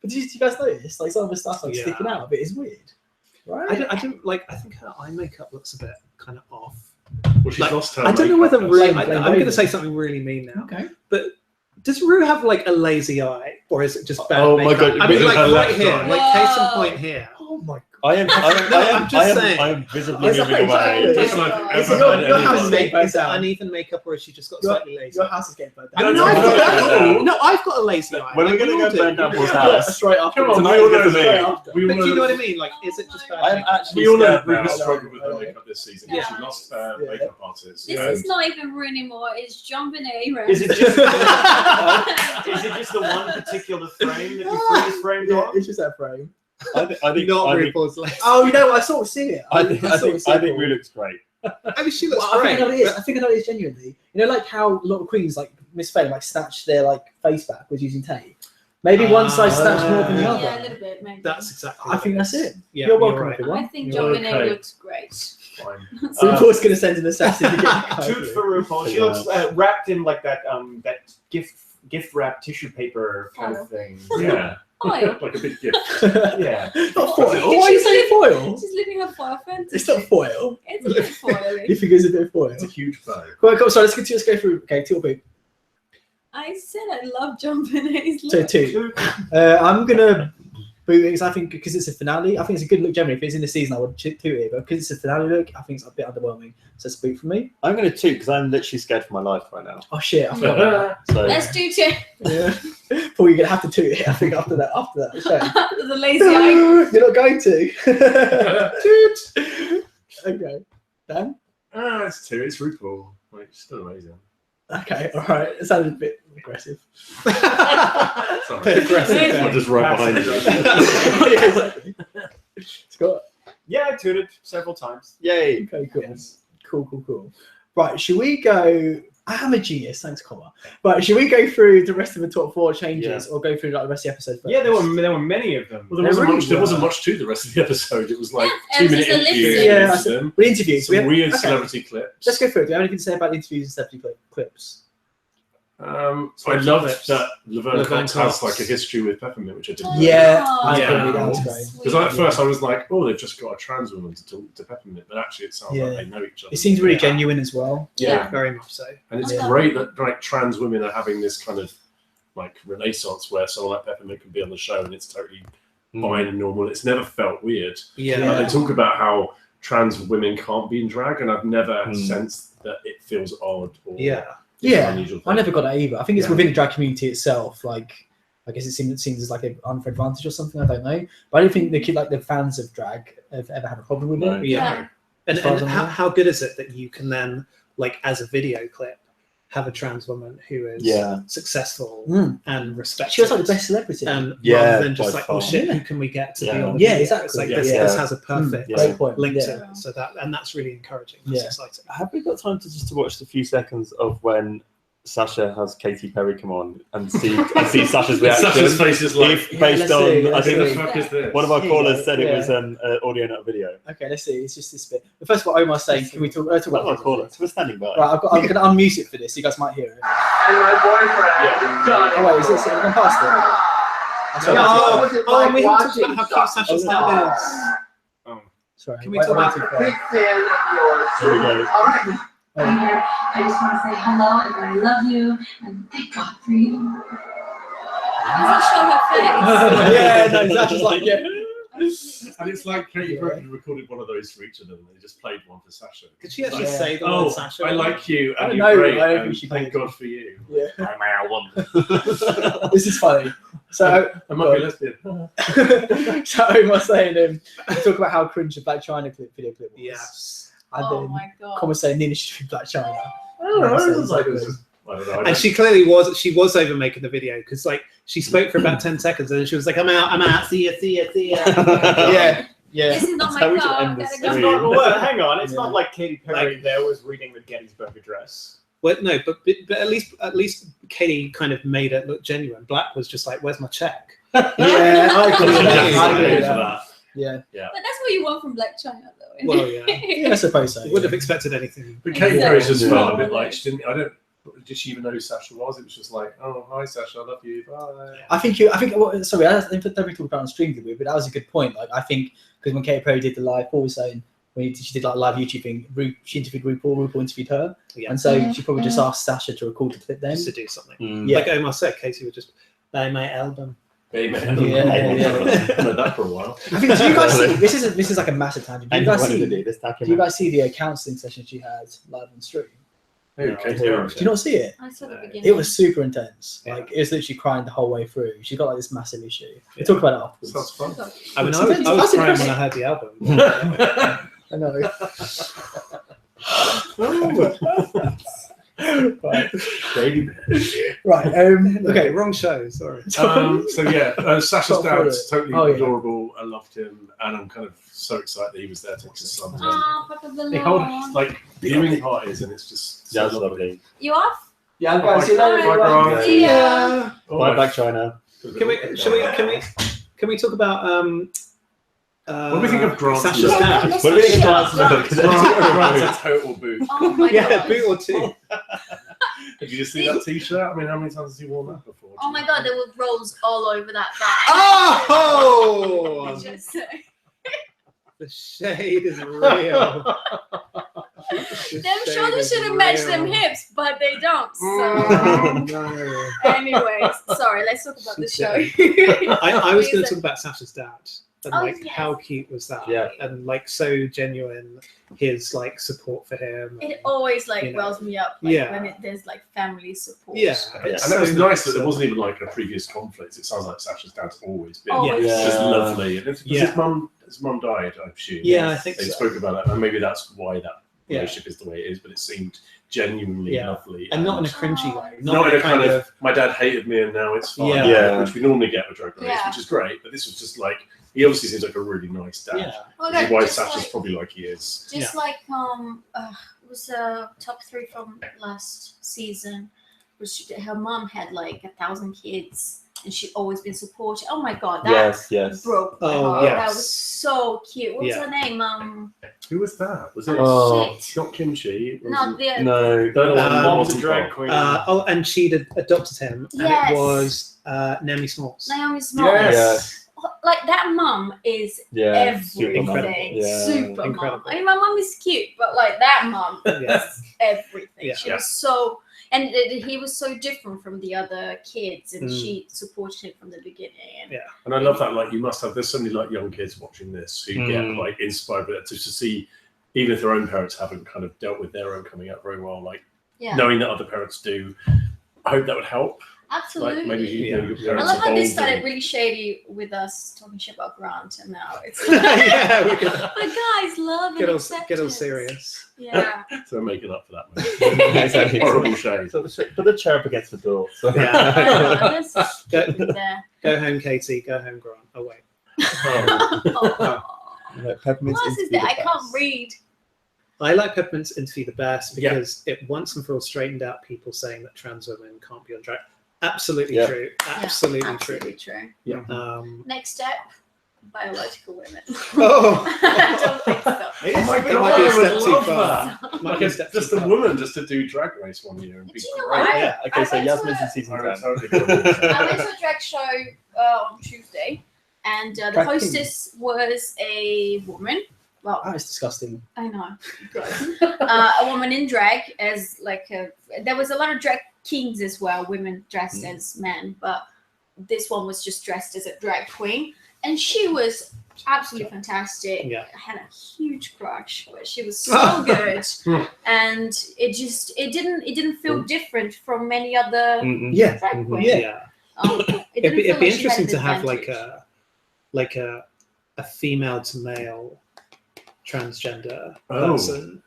S1: But did you guys notice? Like, some of the stuff's like
S6: Yeah.
S1: sticking out, but it's weird, right?
S6: I don't like. I think her eye makeup looks a bit kind of off.
S3: Well, she's
S6: Like,
S3: lost her.
S6: I don't know whether
S3: makeup.
S6: Rue.
S1: Blame
S6: I'm
S1: Bailey.
S6: going to say something really mean now.
S1: Okay.
S6: But does Rue have like a lazy eye, or is it just bad
S5: Oh my
S6: makeup?
S5: God,
S6: I mean,
S5: with
S6: like
S3: her
S6: right
S3: left
S6: here,
S3: eye.
S6: like case in
S2: Whoa.
S6: point here.
S1: Oh my god.
S5: I am visibly
S1: It's
S5: moving
S1: like-
S5: away.
S3: It's like
S2: Oh,
S3: ever
S1: is it your-
S3: had
S1: your
S3: any
S1: house
S3: of
S1: is
S3: that.
S1: getting burnt
S6: Is it
S1: down?
S6: uneven makeup, or has she just got
S1: Your-
S6: slightly lazy?
S1: Your house is getting burnt
S6: I
S1: down.
S6: mean, no,
S3: No,
S6: I've got a lazy eye.
S5: When are we
S6: Like,
S5: going to
S6: all
S5: go
S6: do.
S5: burn down Paul's
S1: Yeah,
S5: house?
S1: straight after.
S3: Come on,
S5: Tonight
S3: we all
S5: is
S3: know
S5: gonna
S1: straight
S3: that.
S1: after.
S3: We all
S6: But do you know
S3: know.
S6: what I mean? Like, is it just bad?
S5: I am
S6: makeup?
S5: actually
S3: We all know
S5: scared
S3: that Ruby
S5: now.
S3: struggled with her
S1: Yeah.
S3: makeup this season.
S2: Yeah.
S3: She lost
S1: Yeah.
S3: makeup artist.
S2: This
S3: and-
S2: is not even Rue anymore. It's jumping A.
S4: Is it just is it just the one particular frame that you freeze framed
S1: Yeah,
S4: on?
S1: it's just that frame.
S5: I think
S6: Not
S5: I think
S6: RuPaul's lazy.
S1: Oh, you know what? I sort of see it.
S5: I think
S1: Paul.
S5: Rue looks great.
S6: I mean, she looks
S1: Well, I
S6: great.
S1: think I know it is. I think I know it is genuinely. You know, like how a lot of queens, like Miss Fame, like snatch their like face back with using tape. Maybe one side snatched more than the
S2: Yeah,
S1: other.
S2: a little bit, maybe.
S6: That's exactly.
S1: I
S6: what
S1: think
S6: it
S1: that's
S6: is.
S1: it.
S6: Yeah,
S1: You're welcome,
S6: right.
S1: everyone.
S2: I think
S3: You're
S2: jumping
S3: okay.
S2: A looks great.
S3: Fine.
S1: RuPaul's going to send an assassin to get
S4: Toot for RuPaul. She
S5: Yeah.
S4: looks wrapped in like that gift wrap tissue paper kind of thing. Yeah,
S2: Foil.
S3: Like a big gift.
S4: yeah.
S1: Not foil. Why are you saying foil?
S2: She's living her foil fantasy.
S1: It's not foil.
S2: It's a bit foily.
S1: You think it's a bit of foil?
S3: It's a huge bow.
S1: Come on, sorry, let's go through. Okay, two people.
S2: I said I love jumping A's
S1: So
S2: look.
S1: two. I'm gonna boot it because I think because it's a finale. I think it's a good look generally. If it's in the season, I would toot it, but because it's a finale look, I think it's a bit underwhelming. So it's a boot for me.
S5: I'm going to toot because I'm literally scared for my life right now.
S1: Oh shit! I forgot about
S5: So
S2: Let's do two.
S1: that. Yeah. Paul, you're gonna have to toot it. I think after that. Shame.
S2: After the lazy eye.
S1: You're not going to. Toot. Okay. Dan.
S3: It's two. It's RuPaul. Like, still amazing.
S1: Okay. All right. It sounded a bit aggressive.
S3: Sorry.
S6: Aggressive.
S3: I'm just right behind you.
S1: Yeah, exactly. Scott.
S4: Yeah, I tooted several times.
S5: yay!
S1: Okay, cool.
S4: Yes.
S1: Cool. Right, should we go? I am a genius, thanks, Comma. Right, should we go through the rest of the top 4 changes, or go through like the rest of the episode first?
S4: Yeah, there were many of them.
S3: Well, there wasn't
S1: really
S3: much. There
S1: were.
S3: wasn't much to the rest of the episode. It was like
S2: Yeah,
S3: 2
S2: it was
S3: minute
S2: just a lip
S3: interviews.
S2: sync.
S1: Yeah,
S3: with them.
S1: We interviewed.
S3: Some weird
S1: okay.
S3: celebrity clips.
S1: Let's go through it. Do you have anything to say about the interviews and celebrity clips?
S3: I loved that Laverne
S6: Laverne
S3: Cox has
S6: Cox.
S3: like a history with Peppermint, which I didn't.
S1: Yeah,
S2: Oh,
S1: I
S4: Yeah.
S1: agree. That was great.
S3: Because at first I was like, oh, they've just got a trans woman to talk to Peppermint, but actually it sounds
S1: Yeah.
S3: like they know each other.
S1: It seems really
S6: Yeah.
S1: genuine as well.
S2: Yeah.
S6: Very much so.
S3: And it's
S2: Yeah.
S3: great that like trans women are having this kind of like renaissance where someone like Peppermint can be on the show and it's totally fine and normal. It's never felt weird.
S6: Yeah.
S3: Like, they talk about how trans women can't be in drag, and I've never
S5: Mm.
S3: sensed that it feels odd or
S6: Yeah.
S3: it's an
S1: Yeah,
S3: unusual
S1: I
S3: thing.
S1: never got that either. I think it's
S3: Yeah.
S1: within the drag community itself. Like, I guess it seems as like an unfair advantage or something. I don't know, but I don't think the fans of drag have ever had a problem with
S5: No.
S1: it.
S6: Yeah. And,
S1: As far as
S6: and
S1: I
S6: how,
S1: know.
S6: how good is it that you can then, like, as a video clip, have a trans woman who is
S5: Yeah.
S6: successful
S1: Mm.
S6: and respected?
S1: She was like the best celebrity.
S6: And
S5: Yeah,
S6: rather than just
S5: by
S6: like,
S5: far.
S6: oh shit,
S1: Yeah.
S6: who can we get to be
S5: Yeah.
S6: on the
S1: Yeah,
S6: video?
S1: exactly.
S6: It's like
S5: Yeah.
S6: this
S5: Yeah.
S6: has a perfect
S5: Yeah.
S1: Great point.
S6: link
S1: Yeah.
S6: to it. So that's really encouraging. That's
S1: Yeah.
S6: exciting.
S5: Have we got time to watch the few seconds of when Sasha has Katy Perry come on and see Sasha's reaction?
S3: Sasha's face is like,
S5: If based
S1: let's
S5: on,
S1: see,
S5: I
S1: let's
S5: think
S3: who
S1: see.
S3: the fuck is this?
S5: one of our
S1: Here you
S5: callers
S1: go,
S5: said it
S1: yeah.
S5: was audio, not video.
S1: Okay, let's see. It's just this bit. But first of all, Omar's saying, can we talk
S5: One of our
S1: about
S5: callers, we're standing by.
S1: Right, I'm going to unmute it for this. You guys might hear it.
S7: And my boyfriend, Johnny.
S1: Oh wait, is this gone past it? I'm sorry,
S6: Oh, and we haven't talked
S7: watching
S6: about how cute Sasha's
S1: Oh,
S6: hair is.
S1: sorry.
S6: Can we
S1: Wait,
S6: talk
S1: I'm
S6: about
S1: waiting
S7: I'm
S1: for
S7: a
S1: it.
S7: big fan of yours.
S5: Here we go.
S7: All right.
S8: I'm here. I just want to say hello and I love you and thank God for you.
S2: Doesn't show her face.
S1: Yeah, no, Sasha's like, yeah.
S3: And it's like Katy Perry recorded one of those for each of them. They just played one for Sasha.
S6: Could she actually
S1: Yeah.
S6: say the
S3: Oh,
S6: word Sasha?
S3: I like you,
S1: I
S3: and
S1: don't
S3: you're
S1: know,
S3: great,
S1: I don't
S3: and
S1: think she
S3: thank
S1: did.
S3: God for you.
S1: Yeah.
S3: I'm our woman.
S1: This is funny. So,
S3: I might be a lesbian.
S1: so Omar's saying, talk about how cringe the Black China video clip was.
S6: Yes.
S1: And
S2: Oh
S1: then
S2: my god.
S1: Comma saying Nina should be Black China.
S3: I don't know. It was like, it was just, I don't know.
S6: And she clearly was over making the video because like she spoke for about 10 seconds and then she was like, I'm out, see ya.
S1: Yeah. Yeah.
S2: This is not
S5: That's how
S2: my
S5: we should
S2: car.
S5: end this
S2: Gotta
S4: It's
S2: go.
S4: not, well, hang on, it's
S1: Yeah.
S4: not like Katy Perry there was reading the Gettysburg Address.
S6: Well, no, but at least Katie kind of made it look genuine. Black was just like, "Where's my check?"
S1: Yeah, I agree with that.
S5: Yeah.
S1: I agree with
S5: Yeah.
S1: that. Yeah.
S2: But that's what you want from Black China, though. Isn't
S6: Well,
S2: it?
S6: yeah.
S1: Yeah, I suppose so.
S6: Wouldn't have expected anything.
S3: But Katy Perry's just
S5: Yeah.
S3: felt a bit like she didn't. I don't. Did she even know who Sasha was? It was just like, oh, hi Sasha, I love you. Bye.
S1: I think. Sorry, I think that we talked about on stream, did we? But that was a good point. Like, I think because when Katy Perry did the live, Paul was saying when she did like live YouTube thing, she interviewed RuPaul, RuPaul interviewed her,
S6: Yeah.
S1: and so
S2: Yeah.
S1: she probably just asked Sasha to record the clip then.
S6: Just to do something.
S1: Yeah.
S6: Like Omar said, Katie would just buy my album.
S3: Amen.
S1: Yeah.
S3: I've known that for a while.
S1: I think. Do you guys see? This is like a massive tangent. Do
S5: I
S1: you
S5: know
S1: guys
S5: what to
S1: see?
S5: do this
S1: Do you
S5: document.
S1: guys see the counselling session she had live on stream?
S3: Hey,
S5: No,
S3: Katy
S5: I
S3: Perry.
S1: Do you not see it?
S2: I saw the
S4: No.
S2: beginning.
S1: It was super intense.
S6: Yeah.
S1: Like it was literally crying the whole way through. She got like this massive issue.
S6: Yeah.
S1: We'll talk about it afterwards.
S3: Sounds fun.
S6: I mean,
S1: It's
S6: I was
S1: impressive.
S6: crying when I heard the album.
S1: I know. right.
S3: Baby.
S1: Right.
S6: Okay,
S1: Okay.
S6: wrong show. Sorry.
S3: So yeah, Sasha's
S1: Stop for
S3: dad's
S1: it.
S3: totally
S1: Oh, yeah.
S3: adorable. I loved him, and I'm kind of so excited that he was there to watch his son.
S2: Oh, Papa
S3: They hold
S2: Balloon.
S3: like viewing parties, and it's just
S5: Yeah,
S3: so
S5: that's lovely.
S2: You off?
S1: Yeah, I'm
S3: going to see you later,
S2: Bye.
S3: everyone.
S2: See ya.
S6: Yeah.
S5: Bye, Black China.
S6: Can we talk about
S3: What do we think of Grant's
S6: Sasha's
S3: look?
S6: dad?
S2: Let's
S5: What do we think of
S2: not
S5: Grant's
S2: shut
S5: look?
S3: Grant's a total boot.
S2: Oh my
S6: Yeah,
S2: god.
S6: boot or two.
S3: Did you just see that T-shirt? I mean, how many times has he worn that before?
S2: Oh my god, there were rolls all over that bag.
S6: Oh,
S2: Just say.
S6: the shade is real.
S2: Them shoulders should have matched them hips, but they don't. So,
S6: Oh, no.
S2: anyways, sorry. Let's talk about the show.
S6: I was going to talk about Sasha's dad and
S2: Oh,
S6: like
S2: yes.
S6: how cute was that?
S5: Yeah.
S6: And like so genuine, his like support for him.
S2: It
S6: and-
S2: always like
S6: You know.
S2: wells me up. Like,
S6: Yeah.
S2: when there's like family support.
S6: Yeah,
S3: And
S6: it's
S3: that was
S6: so
S3: nice that there wasn't even like a previous conflict. It sounds like Sasha's dad's always been
S2: Always.
S6: Yeah.
S3: just lovely. And
S6: Yeah.
S3: his mum died, I assume.
S6: Yeah, I think
S3: They
S6: so.
S3: spoke about that, and maybe that's why that
S6: Yeah.
S3: relationship is the way it is. But it seemed genuinely
S6: Yeah.
S3: lovely,
S6: And not in a cringy way.
S3: not in a kind of my dad hated me and now it's fine,
S6: Yeah.
S5: Yeah.
S3: which we normally get with Drag Race,
S2: Yeah.
S3: which is great. But this was just like he obviously seems like a really nice dad.
S6: Yeah.
S2: Oh my
S3: Which is
S2: God,
S3: why
S2: just
S3: Sasha's
S2: like,
S3: probably like he is.
S2: just like it was top 3 from last season. Was her mom had like 1,000 kids and she'd always been supportive. Oh my god, that
S5: Yes.
S2: broke my
S6: Oh,
S2: heart.
S6: yes.
S2: That was so cute. What's
S6: Yeah.
S2: her name?
S3: Who was that? Was it
S5: Oh.
S2: Shit.
S3: not Kimchi? Was
S2: No,
S3: it-
S2: the
S5: No.
S3: The
S6: Mom
S4: was a drag queen.
S6: And she'd adopted him, and
S2: Yes.
S6: it was Naomi Smalls.
S2: Naomi's mom.
S3: Yes.
S2: Like that mom is
S5: Yeah. Super
S2: everything.
S5: mum. Yeah.
S2: Super mom.
S6: Incredible.
S2: I mean, my mom is cute, but like that mom
S6: Yeah.
S2: is everything.
S6: Yeah.
S2: She was so, and he was so different from the other kids, and
S6: Mm.
S2: she supported him from the beginning. And
S6: Yeah.
S3: And I love that. Like you must have. There's so many like young kids watching this who get
S5: Mm.
S3: like inspired by it to see, even if their own parents haven't kind of dealt with their own coming out very well. Like
S2: yeah,
S3: knowing that other parents do. I hope that would help.
S2: absolutely.
S3: Like maybe you know, your
S2: I
S3: parents
S2: love how this
S3: evolved
S2: started
S3: and-
S2: really shady with us talking shit about Grant, and now it's
S6: Yeah, we could
S2: but guys, love
S6: get
S2: and
S6: all
S2: acceptance.
S6: serious.
S2: Yeah.
S3: So making up for that.
S5: Exactly.
S3: Horrible shade.
S5: So put the chair up against the door. So.
S2: I know, let's
S6: Go,
S2: keep it there.
S6: go home, Katie. Go home, Grant. Oh wait.
S2: Oh.
S5: Like, Peppermint's
S2: What else is
S5: interview
S2: there? I
S5: the
S2: can't
S5: best.
S2: read.
S6: I like Peppermint's interview the best
S3: Yeah.
S6: because it once and for all straightened out people saying that trans women can't be on drag. Absolutely
S5: Yeah.
S6: true.
S2: Yeah,
S6: Absolutely
S2: absolutely true.
S6: true.
S2: Next step, biological women.
S6: Oh.
S2: I don't think so.
S3: Oh my
S6: That
S3: god,
S6: might be a
S3: I
S6: step
S3: would
S6: too
S3: love
S6: far.
S3: that.
S6: Might
S3: Like
S6: be a
S3: it's
S6: step
S3: just
S6: too
S3: a
S6: far.
S3: woman just to do Drag Race one year and be
S2: Do you know
S3: great.
S2: what?
S5: Yeah. Okay.
S2: I
S5: So
S2: went to
S5: Yasmin's
S2: a-
S5: in season
S3: I would
S5: 10.
S3: totally go with that.
S2: I went to a drag show on Tuesday, and the
S1: Drag
S2: hostess was a woman. Well,
S1: That is disgusting.
S2: I know, good. A woman in drag as like there was a lot of drag kings as well, women dressed as men, but this one was just dressed as a drag queen, and she was absolutely fantastic.
S6: Yeah.
S2: I had a huge crush, but she was so good, and it didn't feel different from many other
S5: Mm-mm.
S1: Yeah.
S2: drag
S5: Mhm.
S2: queens.
S6: Yeah.
S2: It
S6: It'd
S2: didn't
S6: be,
S2: feel
S6: it'd be
S2: like she had
S6: interesting
S2: an
S6: to have
S2: advantage.
S6: a female to male transgender
S3: Oh.
S6: person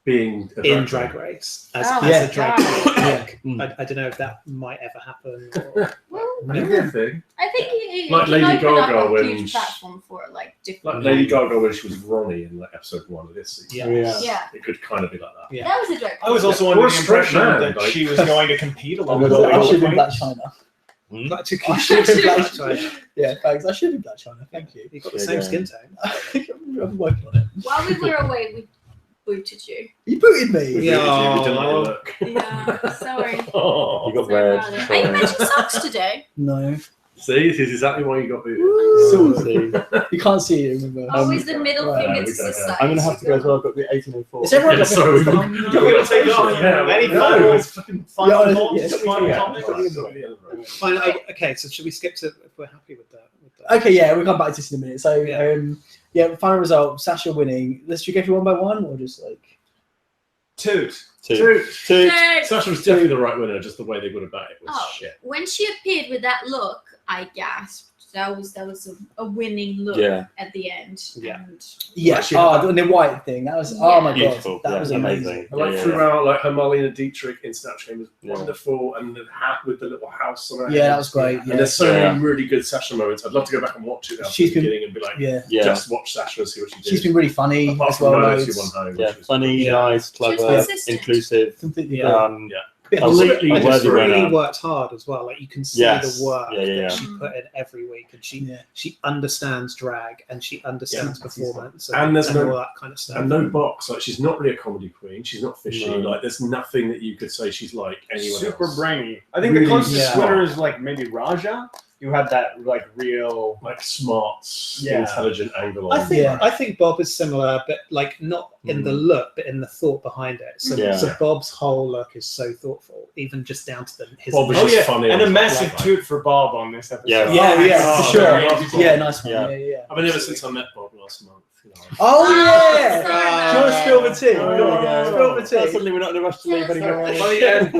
S3: Being a
S6: in
S3: drag
S6: Drag Race as,
S2: Oh,
S6: as
S1: yeah.
S6: a drag
S2: God.
S6: queen. Like,
S5: Mm.
S6: I don't know if that might ever happen. Or,
S2: Well,
S3: Maybe a thing.
S2: I think it
S3: Like
S2: can
S3: Lady
S2: open
S3: Gaga
S2: up a
S3: when
S2: huge
S3: she-
S2: platform for like
S3: Like
S2: different.
S3: Lady Gaga when she was Ronnie in like episode 1 of this season.
S6: Yeah.
S2: Yeah,
S3: It could kind of be like that.
S6: Yeah.
S2: that was a joke.
S4: I was also
S3: Or
S4: under
S3: a
S4: the
S3: straight
S4: impression
S3: man,
S4: that
S3: like-
S4: she was going to compete along with
S1: I
S4: all
S1: should
S4: the
S1: have been Black
S4: queens.
S1: China.
S6: Black to
S1: I should have been Black
S6: China.
S1: China. Yeah, thanks. I should have been Black China. Thank you.
S6: You've got the
S5: Yeah,
S6: same
S5: yeah.
S6: skin tone.
S1: I'm working on it.
S2: While we were away, we booted you.
S1: You booted me.
S3: We
S6: Yeah.
S3: didn't like your look.
S2: Yeah, sorry.
S3: Oh.
S5: You got
S2: Sorry
S5: red.
S2: about it. Are you matching socks today?
S1: No.
S3: See, this is exactly why you got booted.
S1: Sort of.
S5: See,
S1: You can't see it, remember?
S2: Always the middle
S1: right,
S2: finger
S3: we
S2: to
S3: go, yeah.
S2: society.
S5: I'm going to have to go as well. I've got the 1804.
S1: Is everyone
S3: Yeah, sorry, we
S1: got
S3: got-
S4: You're going to take it off.
S3: Yeah,
S4: Any
S3: no,
S4: final,
S3: it's fucking
S4: final
S1: Yeah,
S4: thoughts?
S1: yeah,
S4: Final
S3: yeah.
S4: comments?
S6: Fine. Okay, so should we skip to if we're happy with that?
S1: Okay, yeah, we'll come back to this in a minute. So,
S6: Yeah.
S1: yeah, final result, Sasha winning. Should we go through one by one or just like...
S4: Toot.
S5: Two.
S3: Sasha was definitely the right winner, just the way they would have bet it was
S2: Oh,
S3: shit.
S2: when she appeared with that look, I gasped. That was a winning look
S5: Yeah.
S2: at the end.
S6: Yeah.
S2: And
S1: Yeah,
S3: Actually, that-
S1: and the white thing. That was,
S2: Yeah.
S1: oh my
S5: Beautiful.
S1: god, that
S5: Yeah,
S1: was
S5: amazing.
S1: amazing.
S3: I like
S5: Yeah, yeah,
S3: throughout, like her Marlena Dietrich in Snatch Game was
S5: Yeah.
S3: wonderful, and the hat with the little house on her
S1: Yeah,
S3: head.
S1: that was great.
S3: And
S1: Yeah,
S3: there's so
S5: Yeah.
S3: many really good Sasha moments. I'd love to go back and watch it now
S1: She's
S3: from the
S1: been-
S3: beginning and be like,
S1: yeah.
S5: Yeah.
S3: just watch Sasha and see what she did.
S1: She's been really funny
S3: Apart
S1: as
S3: from
S1: well.
S3: No
S1: loads.
S3: 2-1 home,
S5: Yeah,
S3: which was
S5: funny,
S6: Yeah.
S5: nice,
S2: She was
S5: clever,
S2: consistent.
S5: inclusive.
S1: Completely.
S3: Yeah.
S1: Bit
S3: Completely
S6: I just
S5: worthy
S6: really
S5: winner.
S6: worked hard as well. Like you can see
S5: Yes.
S6: the work
S5: Yeah, yeah, yeah.
S6: that she put in every week, and she understands drag and she understands performance
S3: And there's
S6: and
S3: no-
S6: all that kind of stuff.
S3: And no box. Like she's not really a comedy queen. She's not fishy.
S5: No.
S3: Like there's nothing that you could say she's like anyone
S4: Super
S3: else.
S4: brainy. I think
S3: Really
S4: the closest
S3: smart.
S4: winner is like maybe Raja. You had that like real.
S3: Like smart,
S4: Yeah.
S3: intelligent angle on
S6: I think
S1: Yeah.
S6: I think Bob is similar, but like not in the look, but in the thought behind it. So,
S5: Yeah.
S6: so Bob's whole look is so thoughtful, even just down to his.
S3: Bob was
S4: Oh
S3: just
S4: yeah,
S3: funny
S4: and
S3: on
S4: a
S3: top.
S4: massive
S3: Like-
S4: toot for Bob on this episode.
S5: Yeah.
S1: Yeah,
S3: Oh,
S1: for sure.
S3: very helpful.
S1: Yeah, nice one.
S5: Yeah.
S1: Yeah.
S3: I mean, ever since I met Bob last month, you know.
S1: Oh yeah!
S2: sorry.
S1: Do you want to spill the tea?
S3: Oh,
S1: There we go. Spill the tea.
S5: Suddenly we're not in a rush to leave
S2: Yes.
S5: anymore.
S3: By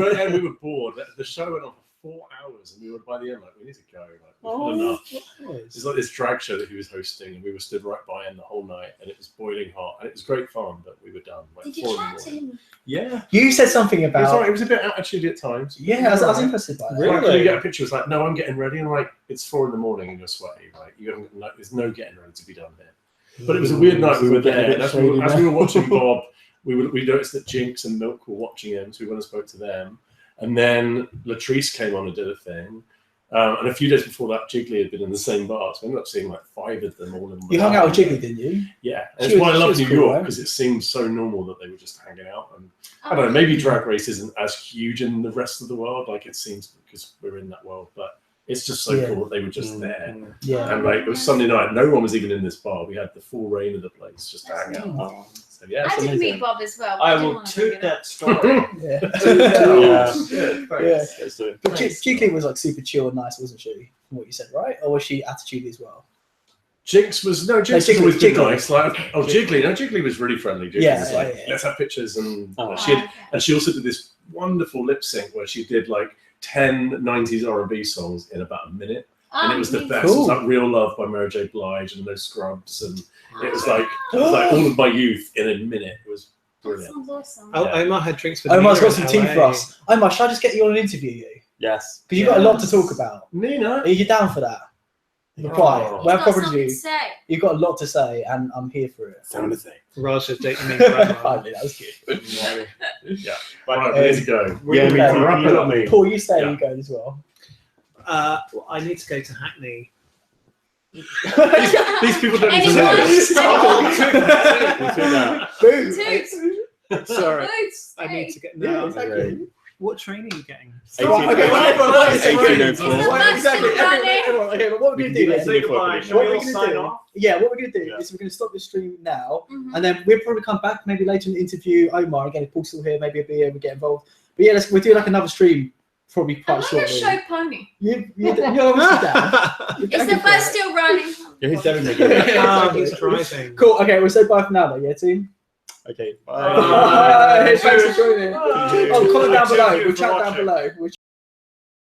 S3: the end, we were bored. The show went on for 4 hours, and we were by the end like, we need to go. Like, we've had enough. It's like this drag show that he was hosting, and we were stood right by him the whole night, and it was boiling hot, and it was great fun, but we were done. Like,
S2: Did
S3: 4
S2: you
S3: in the
S2: chat to
S3: morning.
S2: him?
S3: Yeah.
S1: You said something
S3: It was,
S1: about.
S3: alright. It was a bit attitude at times.
S1: Yeah, I was interested by that.
S3: Like,
S6: Really?
S3: can you get a picture? It's like, no, I'm getting ready. And like, it's 4 in the morning and you're sweaty. Like, you haven't, like, there's no getting ready to be done here. But it was a weird night. We were there. And as we were watching Bob, we noticed that Jinx and Milk were watching him. So we went and spoke to them. And then Latrice came on and did a thing. And a few days before that, Jiggly had been in the same bar. So we ended up seeing like 5 of them all in one
S1: You hung
S3: bar.
S1: out with Jiggly, didn't you?
S3: Yeah.
S1: She
S3: And it's why I
S1: was- she
S3: love
S1: was
S3: New
S1: cool,
S3: York,
S1: right?
S3: because it seems so normal that they were just hanging out. And I
S2: Oh,
S3: don't know, maybe Drag Race isn't as huge in the rest of the world, like it seems, because we're in that world. But it's just so
S1: Yeah.
S3: cool that they were just there.
S1: Yeah.
S3: And like, it was Sunday night, no one was even in this bar. We had the full reign of the place just to hang out.
S5: Oh.
S3: So yeah,
S2: I
S3: it's
S2: did
S3: amazing.
S2: meet Bob as well.
S4: I
S2: didn't
S4: will
S2: wanna bring
S4: toot
S2: it up.
S4: that story.
S1: Yeah.
S5: Yeah.
S3: Good, thanks.
S1: Yeah.
S5: Let's do it.
S1: But Jiggly was like super chill and nice, wasn't she? From what you said, right? Or was she attitudey as well?
S3: Jinx was Jinx
S1: Jiggly-
S3: has always been
S1: Jiggly.
S3: nice. Like, Jiggly was really friendly. Jiggly
S1: Yeah,
S3: was like,
S1: yeah.
S3: let's have pictures, and
S5: Oh.
S3: she had,
S2: Okay.
S3: and she also did this wonderful lip sync where she did like 10 90s R&B songs in about a minute, and it was the best. It was
S1: Cool.
S3: like Real Love by Mary J. Blige and No Scrubs, and it was like all of my youth in a minute. It was
S2: That
S3: brilliant.
S2: sounds awesome.
S6: Oh,
S3: Yeah.
S6: Omar had drinks with
S1: Omar's
S6: Nina
S1: got some
S6: in
S1: tea
S6: LA.
S1: for us. Omar, should I just get you on an interview, you?
S5: Yes.
S1: Because you've got a lot to talk about.
S3: Nina,
S1: Are you down for that?
S3: Yeah.
S1: Reply.
S3: Oh.
S1: We're
S2: He's got
S1: proper
S2: something
S1: you.
S2: to say.
S1: You've got a lot to say, and I'm here for it.
S3: found a thing.
S6: Raja dating me. grandma.
S1: Finally, that was good.
S3: Yeah, right, we need to go.
S5: Yeah, me
S1: Yeah,
S5: too.
S3: wrap
S5: You
S3: it
S5: got
S3: up.
S5: me.
S1: Paul, you stay,
S3: Yeah.
S1: you go as well.
S6: Well, I need to go to Hackney.
S3: These people don't even
S2: Anyone?
S3: know.
S5: We'll do that.
S1: Boom.
S2: Toot.
S6: Sorry,
S2: Boots.
S6: I
S2: Hey.
S6: need to get.
S1: Yeah,
S6: No,
S1: exactly.
S6: what train are you getting?
S1: Right, okay,
S5: 18.
S1: well, everyone, what is it?
S5: 1804.
S1: What- exactly.
S2: It's a massive
S1: Everyone, okay, but what we're
S5: We
S1: going
S5: can
S1: to do
S5: do
S1: then?
S4: Say goodbye. Shall
S1: What
S4: we
S1: we're
S4: all
S1: gonna
S4: sign
S1: do-
S4: off?
S1: Yeah, what we're going to do
S3: Yeah.
S1: is we're going to stop the stream now,
S2: Mhm.
S1: and then we'll probably come back maybe later and interview Omar again. If Paul's still here, maybe a beer, we get involved. But yeah, we'll do like another stream probably
S2: I
S1: quite
S2: want to
S1: shortly.
S2: show Pony.
S1: You're obviously down. You're
S2: Is
S1: down
S2: the
S1: for
S2: bus
S1: it.
S2: still running?
S5: Yeah, he's definitely
S1: Yeah,
S5: good.
S6: Oh,
S1: exactly.
S6: he's driving.
S1: Cool. Okay, we'll say bye for now, though. Yeah, team.
S5: Okay.
S1: Bye. Thanks for joining.
S4: Bye.
S1: Oh, comment down
S4: Thank
S1: below.
S4: you
S1: We'll
S4: for
S1: chat down
S4: watching.
S1: below. We'll chat